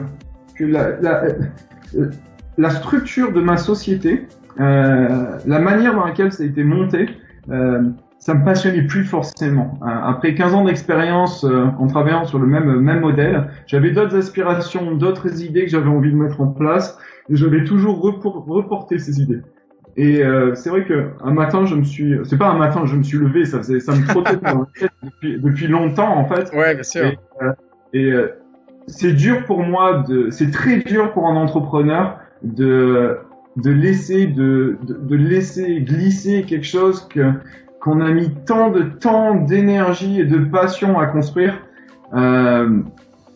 la structure de ma société, la manière dans laquelle ça a été monté, ça me passionnait plus forcément. Après 15 ans d'expérience en travaillant sur le même modèle, j'avais d'autres aspirations, d'autres idées que j'avais envie de mettre en place, et je vais toujours reporter ces idées. Et c'est vrai que un matin, je me suis levé, ça me trottait dans la tête depuis longtemps en fait. Ouais, bien sûr. Et c'est dur pour moi c'est très dur pour un entrepreneur de laisser glisser quelque chose qu'on a mis tant de temps, d'énergie et de passion à construire.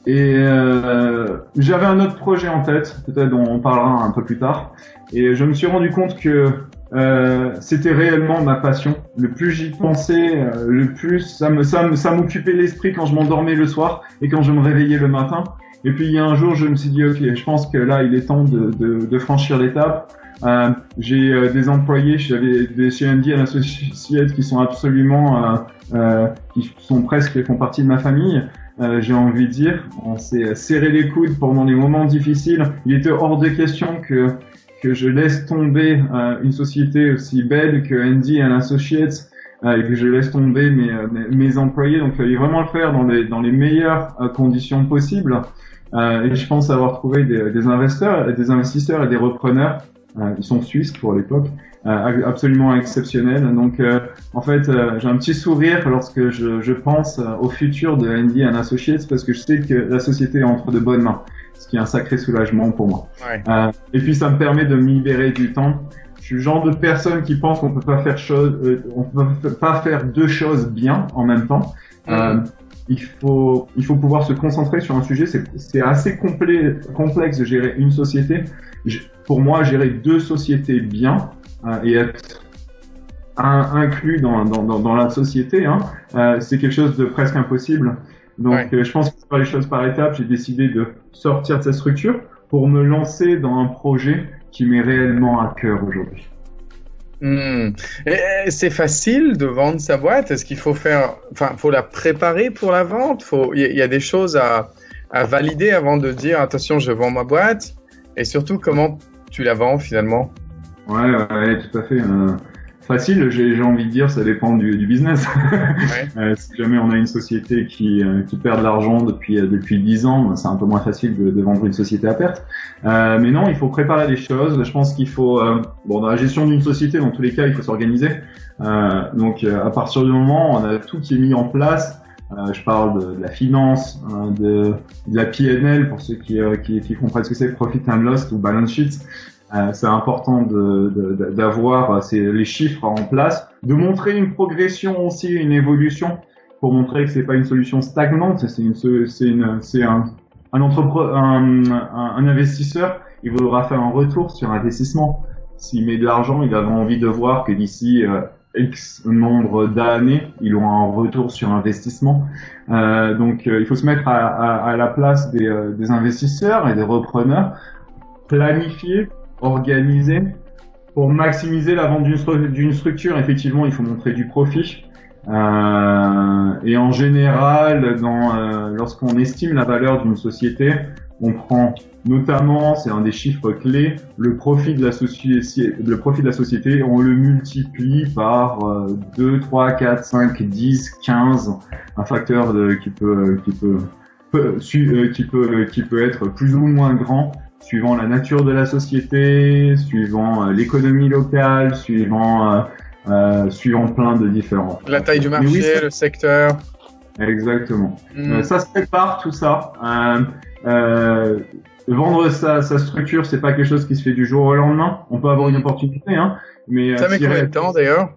J'avais un autre projet en tête, peut-être dont on parlera un peu plus tard. Et je me suis rendu compte que c'était réellement ma passion. Le plus j'y pensais, le plus ça m'occupait l'esprit quand je m'endormais le soir et quand je me réveillais le matin. Et puis il y a un jour, je me suis dit ok, je pense que là il est temps de franchir l'étape. J'ai des employés chez Andy Associates qui sont absolument qui sont presque font partie de ma famille. J'ai envie de dire, on s'est serré les coudes pendant les moments difficiles. Il était hors de question que je laisse tomber une société aussi belle que Andy Associates et que je laisse tomber mes employés. Donc il fallait vraiment le faire dans les meilleures conditions possibles. Et je pense avoir trouvé des investisseurs et des repreneurs. Ils sont suisses pour l'époque, absolument exceptionnels. Donc en fait, j'ai un petit sourire lorsque je pense au futur de Andy Associates parce que je sais que la société est entre de bonnes mains, ce qui est un sacré soulagement pour moi. Ouais. Et puis ça me permet de me libérer du temps. Je suis le genre de personne qui pense qu'on peut pas faire deux choses bien en même temps. Il faut pouvoir se concentrer sur un sujet. C'est assez complexe de gérer une société. Pour moi, gérer 2 sociétés bien et être inclus dans la société, c'est quelque chose de presque impossible. Donc, je pense que pour faire les choses par étapes, j'ai décidé de sortir de cette structure pour me lancer dans un projet qui m'est réellement à cœur aujourd'hui. C'est facile de vendre sa boîte? Est-ce qu'il faut faut la préparer pour la vente? Il y a des choses à valider avant de dire attention, je vends ma boîte. Et surtout, comment tu la vends finalement? Ouais, tout à fait. Facile, j'ai envie de dire, ça dépend du business. Ouais. Si jamais on a une société qui perd de l'argent depuis 10 ans, c'est un peu moins facile de vendre une société à perte. Mais non, il faut préparer les choses. Je pense qu'il faut, dans la gestion d'une société, dans tous les cas, il faut s'organiser. Donc, à partir du moment où on a tout qui est mis en place, je parle de la finance, de la P&L pour ceux qui comprennent ce que c'est, Profit and Loss ou Balance Sheet. C'est important d'avoir les chiffres en place, de montrer une progression aussi, une évolution, pour montrer que c'est pas une solution stagnante, c'est un investisseur, il voudra faire un retour sur investissement. S'il met de l'argent, il a envie de voir que d'ici X nombre d'années, il aura un retour sur investissement. Donc il faut se mettre à la place des investisseurs et des repreneurs, planifier, organiser pour maximiser la vente d'une structure. Effectivement, il faut montrer du profit. Et en général, lorsqu'on estime la valeur d'une société, on prend notamment, c'est un des chiffres clés, le profit de la société, on le multiplie par 2, 3, 4, 5, 10, 15, un facteur qui peut être plus ou moins grand suivant la nature de la société, suivant l'économie locale, suivant plein de différents. La taille du marché, le secteur. Exactement. Ça se prépare tout ça. Vendre sa structure, c'est pas quelque chose qui se fait du jour au lendemain. On peut avoir une opportunité, mais ça met combien de temps d'ailleurs?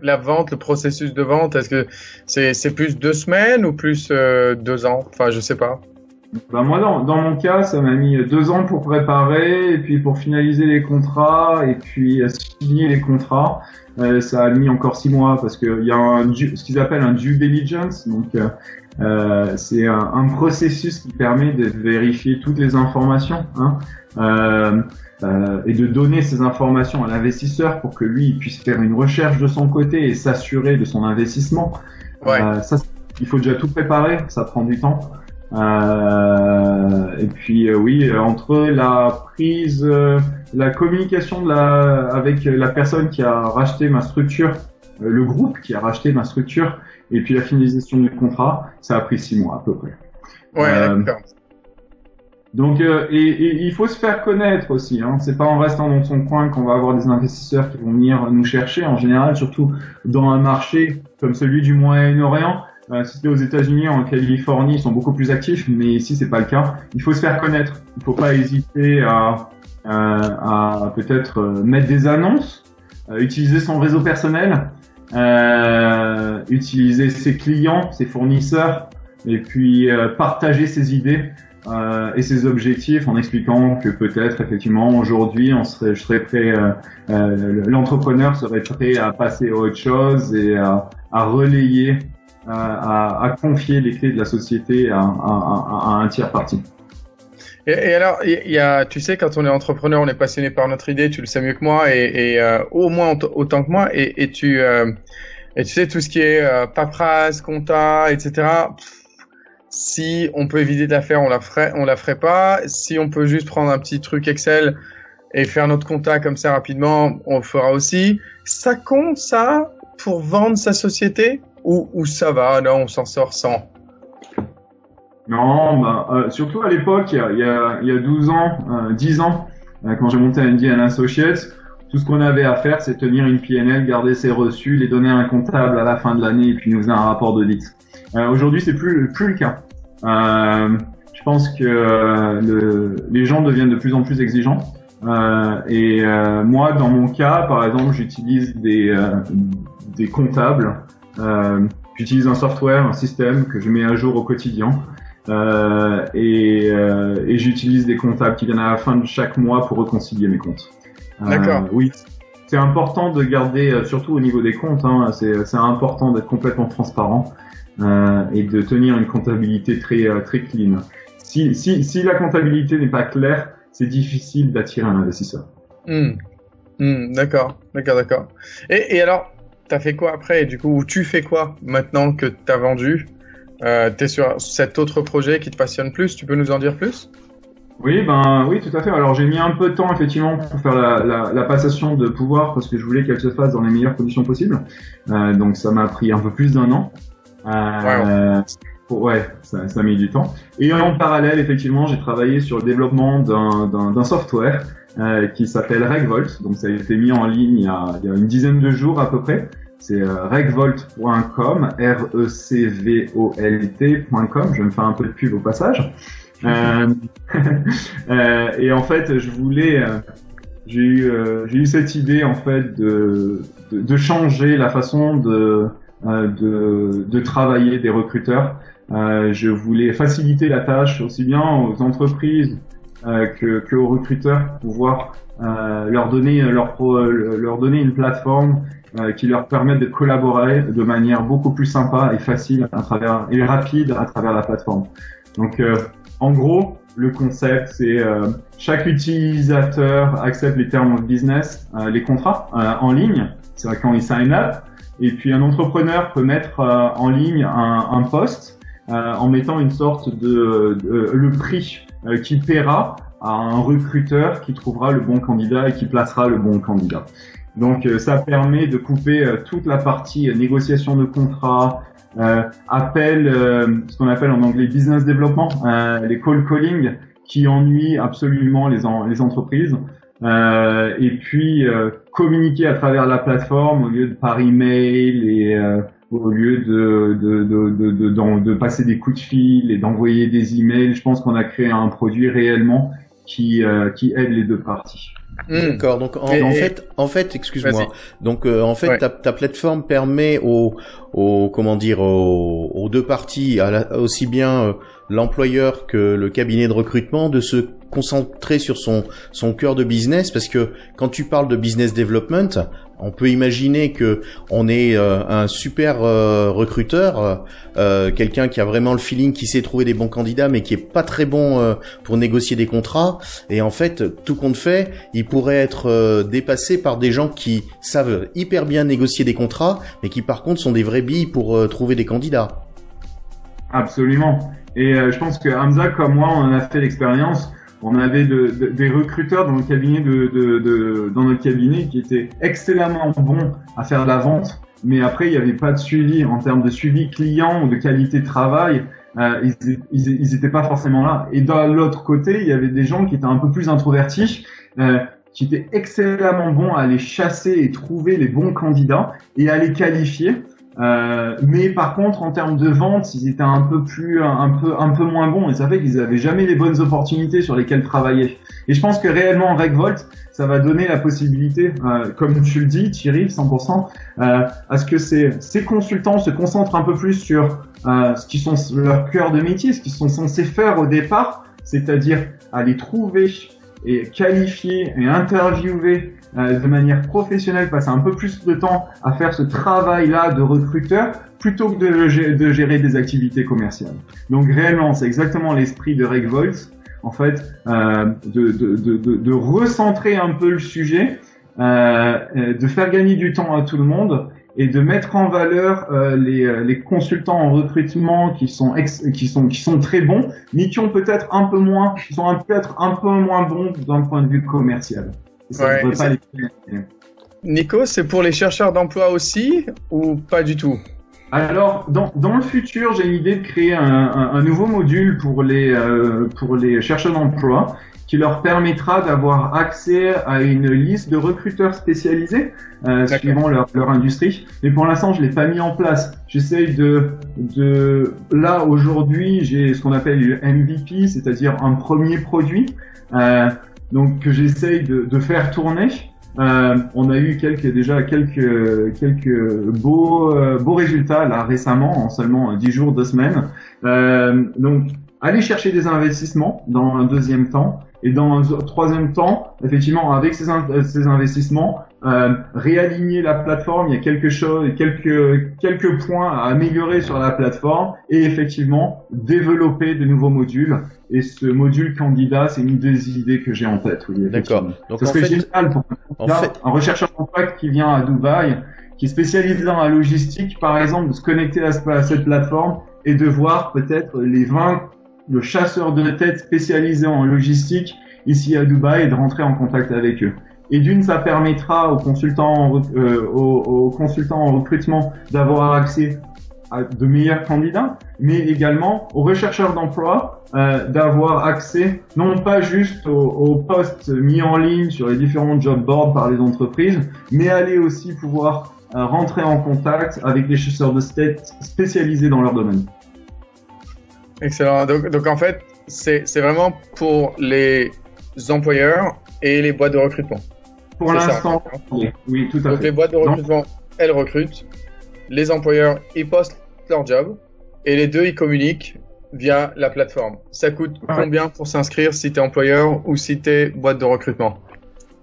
La vente, le processus de vente, est-ce que c'est plus 2 semaines ou plus 2 ans? Enfin, je sais pas. Ben moi, dans mon cas, ça m'a mis 2 ans pour préparer, et puis pour finaliser les contrats, et puis signer les contrats. Ça a mis encore 6 mois parce qu'il y a ce qu'ils appellent un due diligence. Donc, c'est un processus qui permet de vérifier toutes les informations, et de donner ces informations à l'investisseur pour que lui il puisse faire une recherche de son côté et s'assurer de son investissement. Ouais. Ça, il faut déjà tout préparer, ça prend du temps. Et puis oui, entre la prise, la communication avec la personne qui a racheté ma structure, le groupe qui a racheté ma structure, et puis la finalisation du contrat, ça a pris 6 mois à peu près. Ouais, d'accord. Donc, et il faut se faire connaître aussi. C'est pas en restant dans son coin qu'on va avoir des investisseurs qui vont venir nous chercher. En général, surtout dans un marché comme celui du Moyen-Orient. Si c'était aux États-Unis, en Californie, ils sont beaucoup plus actifs, mais ici c'est pas le cas. Il faut se faire connaître. Il faut pas hésiter à peut-être mettre des annonces, utiliser son réseau personnel, utiliser ses clients, ses fournisseurs, et puis partager ses idées et ses objectifs en expliquant que peut-être effectivement aujourd'hui je serais prêt, l'entrepreneur serait prêt à passer à autre chose et à relayer. À confier les clés de la société à un tiers parti. Et alors, tu sais, quand on est entrepreneur, on est passionné par notre idée, tu le sais mieux que moi, et au moins autant que moi, et tu sais, tout ce qui est paperasse, compta, etc., si on peut éviter de la faire, on la ferait pas. Si on peut juste prendre un petit truc Excel et faire notre compta comme ça rapidement, on le fera aussi. Ça compte, ça, pour vendre sa société? Ou ça va, là on s'en sort sans? Non, surtout à l'époque, il y a 12 ans, 10 ans, quand j'ai monté Andy & Associates, tout ce qu'on avait à faire, c'est tenir une PNL, garder ses reçus, les donner à un comptable à la fin de l'année et puis nous faire un rapport d'audit. Aujourd'hui, c'est plus le cas. Je pense que les gens deviennent de plus en plus exigeants. Moi, dans mon cas, par exemple, j'utilise des comptables. J'utilise un software, un système que je mets à jour au quotidien, et j'utilise des comptables qui viennent à la fin de chaque mois pour réconcilier mes comptes. D'accord. Oui, c'est important de garder, surtout au niveau des comptes, c'est important d'être complètement transparent et de tenir une comptabilité très clean. Si la comptabilité n'est pas claire, c'est difficile d'attirer un investisseur. D'accord. Et alors, t'as fait quoi après? Du coup, tu fais quoi maintenant que t'as vendu? T'es sur cet autre projet qui te passionne plus? Tu peux nous en dire plus? Oui, oui, tout à fait. Alors, j'ai mis un peu de temps, effectivement, pour faire la passation de pouvoir parce que je voulais qu'elle se fasse dans les meilleures conditions possibles. Donc, ça m'a pris un peu plus d'1 an. Ouais, ça a mis du temps. Et en parallèle, effectivement, j'ai travaillé sur le développement d'un software qui s'appelle RegVolt. Donc, ça a été mis en ligne il y a une dizaine de jours à peu près. C'est regvolt.com, recvolt.com. Je vais me faire un peu de pub au passage. Et en fait, j'ai eu cette idée en fait de changer la façon de travailler des recruteurs. Je voulais faciliter la tâche aussi bien aux entreprises que aux recruteurs, pouvoir leur donner une plateforme qui leur permette de collaborer de manière beaucoup plus sympa et facile et rapide à travers la plateforme. Donc en gros, le concept c'est chaque utilisateur accepte les termes of business, les contrats en ligne, c'est vrai quand il sign up, et puis un entrepreneur peut mettre en ligne un post en mettant une sorte le prix qu'il paiera à un recruteur qui trouvera le bon candidat et qui placera le bon candidat. Donc ça permet de couper toute la partie négociation de contrat, ce qu'on appelle en anglais business development, les cold calling qui ennuient absolument les entreprises, et puis communiquer à travers la plateforme au lieu de par email et au lieu de passer des coups de fil et d'envoyer des emails. Je pense qu'on a créé un produit réellement qui aide les deux parties. D'accord. Donc en fait, excuse-moi. Donc en fait, ta plateforme permet aux deux parties, aussi bien l'employeur que le cabinet de recrutement, de se concentrer sur son cœur de business, parce que quand tu parles de business development, on peut imaginer que on est un super recruteur, quelqu'un qui a vraiment le feeling, qui sait trouver des bons candidats, mais qui est pas très bon pour négocier des contrats. Et en fait, tout compte fait, il pourrait être dépassé par des gens qui savent hyper bien négocier des contrats, mais qui par contre sont des vraies billes pour trouver des candidats. Absolument. Et je pense que Hamza, comme moi, on en a fait l'expérience. On avait des recruteurs dans le cabinet dans notre cabinet qui étaient excellemment bons à faire de la vente, mais après il n'y avait pas de suivi en termes de suivi client ou de qualité de travail. Ils étaient pas forcément là. Et de l'autre côté, il y avait des gens qui étaient un peu plus introvertis, qui étaient excellemment bons à aller chasser et trouver les bons candidats et à les qualifier. Mais par contre, en termes de vente, ils étaient un peu moins bons, et ça fait qu'ils avaient jamais les bonnes opportunités sur lesquelles travailler. Et je pense que réellement, RecVolt, ça va donner la possibilité, comme tu le dis, Thierry, 100%, à ce que ces consultants se concentrent un peu plus sur ce qui sont leur cœur de métier, ce qu'ils sont censés faire au départ, c'est-à-dire aller trouver et qualifier et interviewer de manière professionnelle, passer un peu plus de temps à faire ce travail-là de recruteur plutôt que de gérer des activités commerciales. Donc réellement, c'est exactement l'esprit de RecVolt, en fait, de recentrer un peu le sujet, de faire gagner du temps à tout le monde et de mettre en valeur les consultants en recrutement qui sont très bons, mais qui sont peut-être un peu moins bons d'un point de vue commercial. Nico, c'est pour les chercheurs d'emploi aussi ou pas du tout? Alors, dans le futur, j'ai l'idée de créer un nouveau module pour les chercheurs d'emploi qui leur permettra d'avoir accès à une liste de recruteurs spécialisés suivant leur industrie. Mais pour l'instant, je l'ai pas mis en place. J'essaye là aujourd'hui, j'ai ce qu'on appelle le MVP, c'est-à-dire un premier produit. Donc que j'essaye de faire tourner. On a eu quelques beaux résultats là récemment, en seulement 10 jours, 2 semaines. Donc aller chercher des investissements dans un deuxième temps, et dans un troisième temps, effectivement, avec ces investissements, réaligner la plateforme. Il y a quelques points à améliorer sur la plateforme, et effectivement développer de nouveaux modules. Et ce module candidat, c'est une des idées que j'ai en tête. Oui, d'accord. Donc ça serait génial pour un rechercheur d'emploi qui vient à Dubaï, qui est spécialisé dans la logistique, par exemple, de se connecter à cette plateforme et de voir peut-être les 20 chasseurs de tête spécialisés en logistique ici à Dubaï et de rentrer en contact avec eux. Et ça permettra aux consultants en recrutement d'avoir accès à de meilleurs candidats, mais également aux rechercheurs d'emploi d'avoir accès non pas juste aux postes mis en ligne sur les différents job boards par les entreprises, mais aller aussi pouvoir rentrer en contact avec les chasseurs de tête spécialisés dans leur domaine. Excellent. Donc en fait, c'est vraiment pour les employeurs et les boîtes de recrutement. Pour l'instant, oui, tout à fait. Donc les boîtes de recrutement, elles recrutent. Les employeurs, ils postent leur job. Et les deux, ils communiquent via la plateforme. Ça coûte combien pour s'inscrire si tu es employeur ou si tu es boîte de recrutement?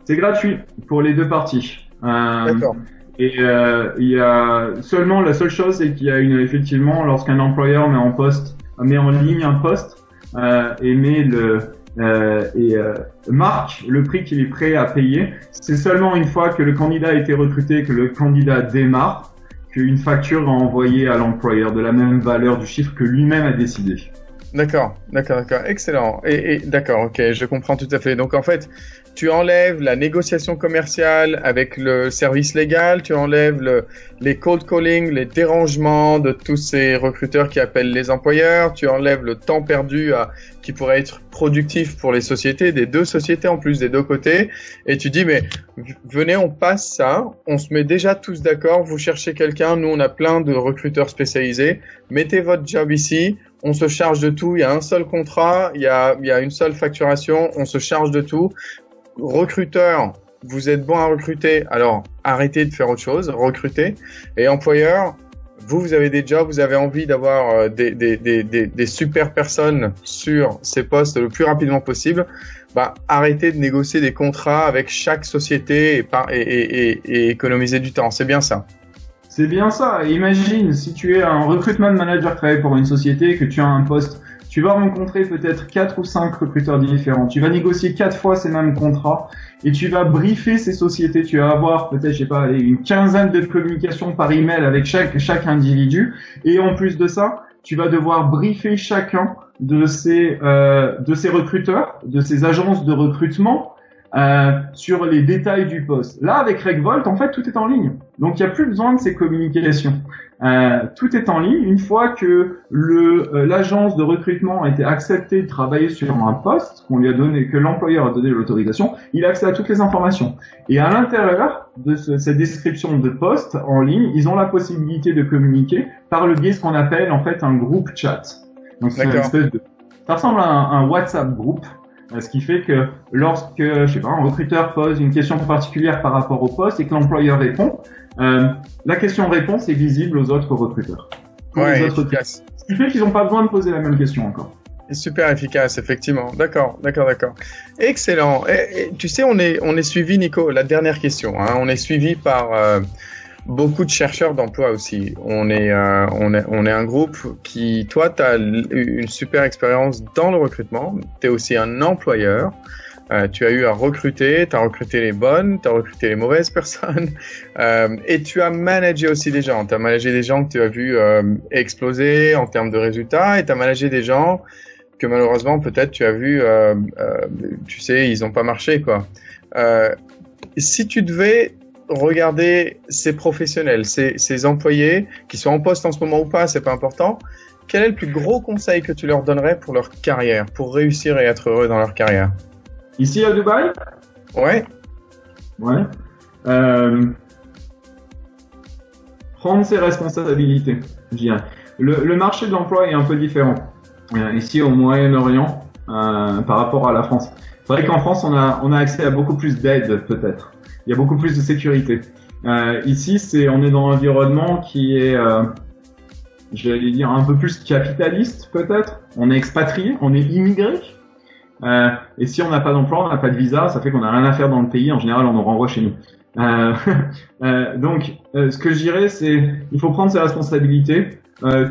C'est gratuit pour les deux parties. D'accord. Et il y a seulement, la seule chose, c'est qu'il y a effectivement, lorsqu'un employeur met en ligne un poste et marque le prix qu'il est prêt à payer, c'est seulement une fois que le candidat a été recruté, que le candidat démarre, qu'une facture est envoyée à l'employeur de la même valeur du chiffre que lui-même a décidé. D'accord, excellent. Et d'accord, ok, je comprends tout à fait. Donc en fait, tu enlèves la négociation commerciale avec le service légal, tu enlèves les cold calling, les dérangements de tous ces recruteurs qui appellent les employeurs, tu enlèves le temps perdu qui pourrait être productif pour les sociétés, des deux sociétés en plus des deux côtés, et tu dis mais venez, on passe ça, on se met déjà tous d'accord, vous cherchez quelqu'un, nous on a plein de recruteurs spécialisés, mettez votre job ici, on se charge de tout, il y a un seul contrat, il y a une seule facturation, on se charge de tout. recruteur, vous êtes bon à recruter, alors arrêtez de faire autre chose, recrutez. Et employeur, vous avez des jobs, vous avez envie d'avoir des super personnes sur ces postes le plus rapidement possible, arrêtez de négocier des contrats avec chaque société et économiser du temps. C'est bien ça. C'est bien ça. Imagine, si tu es un recruitment manager qui travaille pour une société, que tu as un poste, tu vas rencontrer peut-être 4 ou 5 recruteurs différents. Tu vas négocier 4 fois ces mêmes contrats et tu vas briefer ces sociétés. Tu vas avoir peut-être, une quinzaine de communications par email avec chaque individu. Et en plus de ça, tu vas devoir briefer chacun de ces recruteurs, de ces agences de recrutement, sur les détails du poste. Là, avec RecVolt, en fait, tout est en ligne. Donc, il n'y a plus besoin de ces communications. Tout est en ligne. Une fois que l'agence de recrutement a été acceptée de travailler sur un poste qu'on lui a donné, que l'employeur a donné l'autorisation, il a accès à toutes les informations. Et à l'intérieur de cette description de poste en ligne, ils ont la possibilité de communiquer par le biais de ce qu'on appelle en fait un groupe chat. Donc, c'est une espèce de, ça ressemble à un WhatsApp groupe. Ce qui fait que lorsque, un recruteur pose une question particulière par rapport au poste et que l'employeur répond, la question-réponse est visible aux autres recruteurs. Ouais, efficace. Ce qui fait qu'ils n'ont pas besoin de poser la même question encore. Super efficace, effectivement. D'accord. Excellent. Et tu sais, on est suivi, Nico, la dernière question, hein, on est suivi par beaucoup de chercheurs d'emploi aussi. On est un groupe qui, toi, tu as une super expérience dans le recrutement. Tu es aussi un employeur. Tu as eu à recruter, tu as recruté les bonnes, tu as recruté les mauvaises personnes. Et tu as managé aussi des gens. Tu as managé des gens que tu as vu exploser en termes de résultats et tu as managé des gens que malheureusement, peut-être, tu as vu, tu sais, ils n'ont pas marché, quoi. Si tu devais regarder ces professionnels, ces employés qui sont en poste en ce moment ou pas, c'est pas important. Quel est le plus gros conseil que tu leur donnerais pour leur carrière, pour réussir et être heureux dans leur carrière? Ici à Dubaï? Ouais. Prendre ses responsabilités, je dirais. Le marché de l'emploi est un peu différent ici au Moyen-Orient par rapport à la France. C'est vrai qu'en France, on a accès à beaucoup plus d'aide peut-être. Il y a beaucoup plus de sécurité. Ici, on est dans un environnement qui est, j'allais dire, un peu plus capitaliste, peut-être. On est expatrié, on est immigré. Et si on n'a pas d'emploi, on n'a pas de visa, ça fait qu'on n'a rien à faire dans le pays. En général, on nous renvoie chez nous. Donc, ce que je dirais, c'est, il faut prendre ses responsabilités.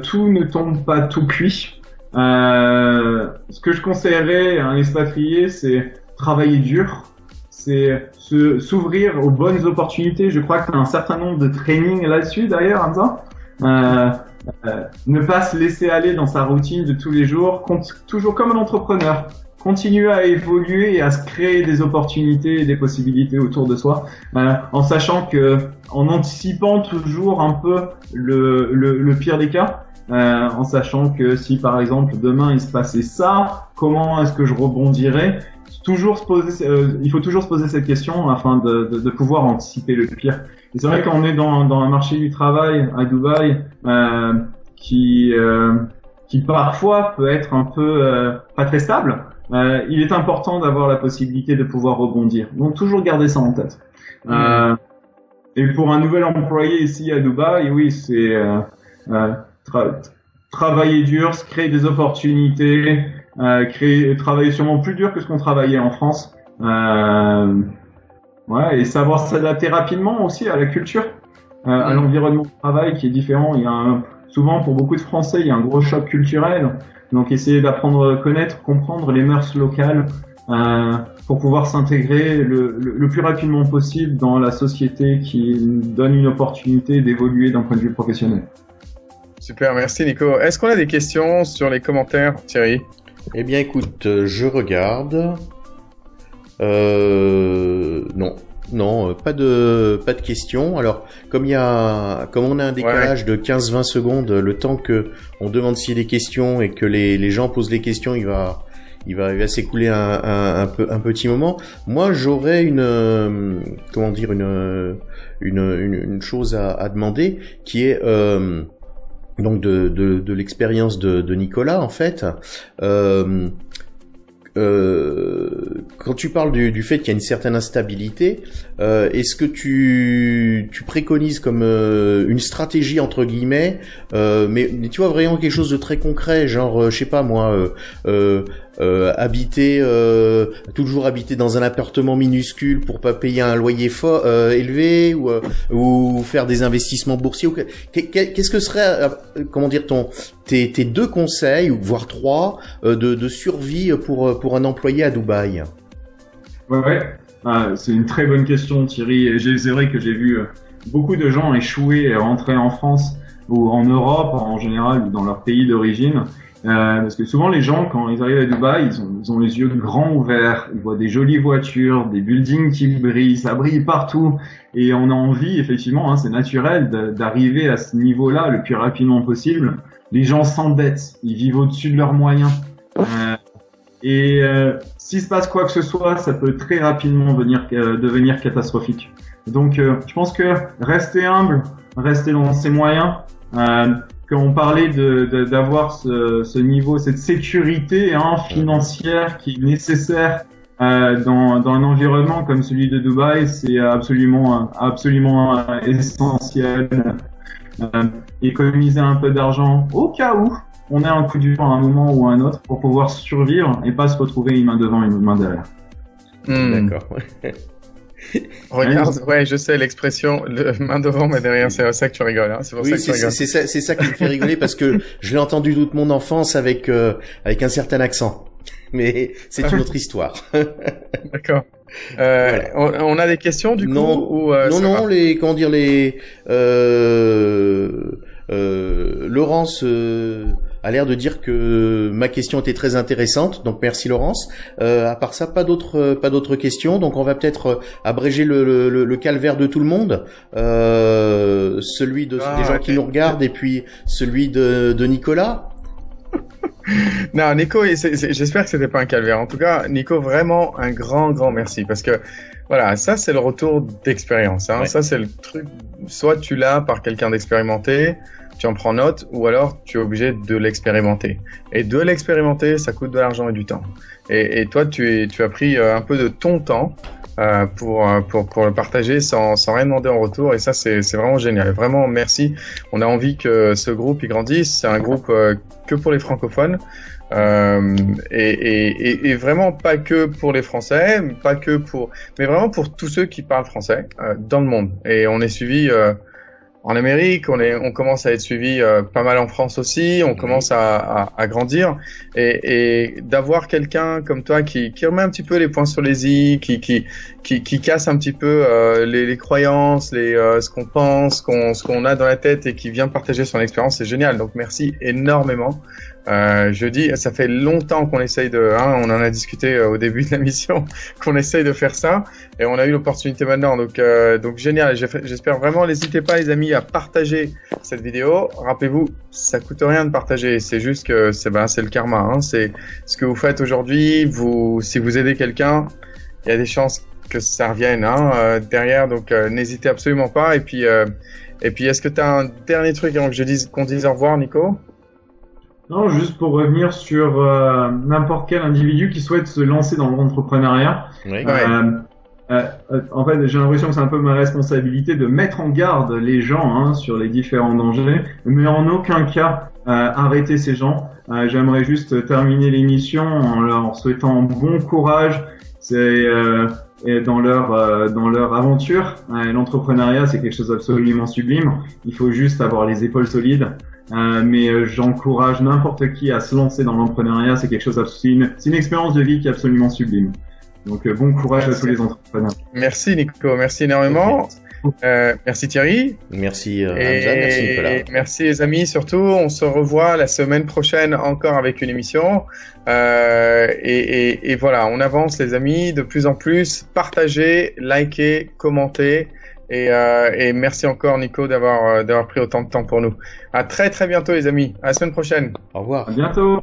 Tout ne tombe pas tout cuit. Ce que je conseillerais à un expatrié, c'est travailler dur. C'est s'ouvrir aux bonnes opportunités. Je crois qu'il y a un certain nombre de trainings là-dessus, d'ailleurs, Hamza. Ne pas se laisser aller dans sa routine de tous les jours. Toujours comme un entrepreneur. Continuer à évoluer et à se créer des opportunités et des possibilités autour de soi, en sachant que, en anticipant toujours un peu le pire des cas, en sachant que si par exemple demain il se passait ça, comment est-ce que je rebondirais? Il faut toujours se poser cette question afin de pouvoir anticiper le pire. Et c'est vrai qu'on est dans un marché du travail à Dubaï qui parfois peut être un peu pas très stable. Il est important d'avoir la possibilité de pouvoir rebondir. Donc toujours garder ça en tête. Et pour un nouvel employé ici à Dubaï, oui, c'est travailler dur, se créer des opportunités, travailler sûrement plus dur que ce qu'on travaillait en France. Et savoir s'adapter rapidement aussi à la culture, à l'environnement de travail qui est différent. Souvent pour beaucoup de Français, il y a un gros choc culturel. Donc essayer d'apprendre à connaître, comprendre les mœurs locales pour pouvoir s'intégrer le plus rapidement possible dans la société qui donne une opportunité d'évoluer d'un point de vue professionnel. Super, merci Nico. Est-ce qu'on a des questions sur les commentaires, Thierry? Eh bien écoute, je regarde. Non, pas de questions. Alors, comme on a un décalage de 15-20 secondes, le temps que on demande s'il y a des questions et que les gens posent les questions, il va s'écouler un petit moment. Moi, j'aurais une chose à demander qui est donc de l'expérience de Nicolas en fait. quand tu parles du fait qu'il y a une certaine instabilité, est-ce que tu préconises comme une stratégie entre guillemets, mais tu vois vraiment quelque chose de très concret, genre je sais pas moi, toujours habiter dans un appartement minuscule pour pas payer un loyer élevé, ou faire des investissements boursiers. Qu'est-ce que serait, comment dire, tes 2 conseils, ou voire 3, de survie pour un employé à Dubaï? Ouais. C'est une très bonne question, Thierry. Et c'est vrai que j'ai vu beaucoup de gens échouer et rentrer en France ou en Europe en général, ou dans leur pays d'origine. Parce que souvent les gens, quand ils arrivent à Dubaï, ils ont les yeux grands ouverts, ils voient des jolies voitures, des buildings qui brillent, ça brille partout, et on a envie, effectivement, c'est naturel d'arriver à ce niveau-là le plus rapidement possible. Les gens s'endettent, ils vivent au-dessus de leurs moyens, s'il se passe quoi que ce soit, ça peut très rapidement devenir catastrophique. Donc je pense que rester humble, rester dans ses moyens, quand on parlait d'avoir ce niveau, cette sécurité financière qui est nécessaire dans un environnement comme celui de Dubaï, c'est absolument essentiel. Économiser un peu d'argent au cas où on a un coup dur à un moment ou à un autre pour pouvoir survivre et pas se retrouver une main devant, une main derrière. D'accord. Regarde, ouais, je sais l'expression, main devant, main derrière, c'est ça que tu rigoles, hein. C'est pour ça que tu rigoles. C'est ça qui me fait rigoler parce que je l'ai entendu toute mon enfance avec un certain accent. Mais c'est une autre histoire. D'accord. Voilà. On a des questions du coup? Non, Laurence a l'air de dire que ma question était très intéressante, donc merci Laurence. À part ça, pas d'autres questions, donc on va peut-être abréger le calvaire de tout le monde, celui des gens qui nous regardent et puis celui de Nicolas. Non, Nico, j'espère que c'était pas un calvaire. En tout cas, Nico, vraiment un grand merci, parce que voilà, ça c'est le retour d'expérience, hein. Ouais. Ça c'est le truc. Soit tu l'as par quelqu'un d'expérimenté, tu en prends note, ou alors tu es obligé de l'expérimenter. Et de l'expérimenter, ça coûte de l'argent et du temps. Et toi, tu as pris un peu de ton temps pour le partager sans rien demander en retour, et ça c'est vraiment génial. Vraiment merci. On a envie que ce groupe il grandisse. C'est un groupe que pour les francophones, et vraiment pas que pour les Français, mais vraiment pour tous ceux qui parlent français dans le monde. Et on est suivi en Amérique, on commence à être suivi pas mal en France aussi, on commence à grandir, et d'avoir quelqu'un comme toi qui remet un petit peu les points sur les i, qui casse un petit peu les croyances, ce qu'on pense, ce qu'on a dans la tête, et qui vient partager son expérience, c'est génial. Donc merci énormément. Je dis, ça fait longtemps qu'on essaye on en a discuté au début de la mission, qu'on essaye de faire ça, et on a eu l'opportunité maintenant, donc génial. J'espère vraiment, n'hésitez pas les amis à partager cette vidéo. Rappelez-vous, ça coûte rien de partager, c'est juste que c'est le karma, hein. C'est ce que vous faites aujourd'hui, si vous aidez quelqu'un, il y a des chances que ça revienne derrière, donc n'hésitez absolument pas. Et puis est-ce que tu as un dernier truc avant qu'on dise au revoir, Nico? Non, juste pour revenir sur n'importe quel individu qui souhaite se lancer dans l'entrepreneuriat. Oui. En fait, j'ai l'impression que c'est un peu ma responsabilité de mettre en garde les gens sur les différents dangers, mais en aucun cas arrêter ces gens. J'aimerais juste terminer l'émission en leur souhaitant bon courage. Dans leur aventure. L'entrepreneuriat, c'est quelque chose d'absolument sublime. Il faut juste avoir les épaules solides. Mais j'encourage n'importe qui à se lancer dans l'entrepreneuriat. C'est quelque chose c'est une expérience de vie qui est absolument sublime. Donc bon courage à tous les entrepreneurs. Merci Nico, merci énormément. Merci Thierry. Merci Hamza, merci Nicolas. Merci les amis, surtout. On se revoit la semaine prochaine encore avec une émission. Et voilà, on avance les amis, de plus en plus. Partagez, likez, commentez. Et merci encore Nico d'avoir pris autant de temps pour nous. À très bientôt les amis. À la semaine prochaine. Au revoir. À bientôt.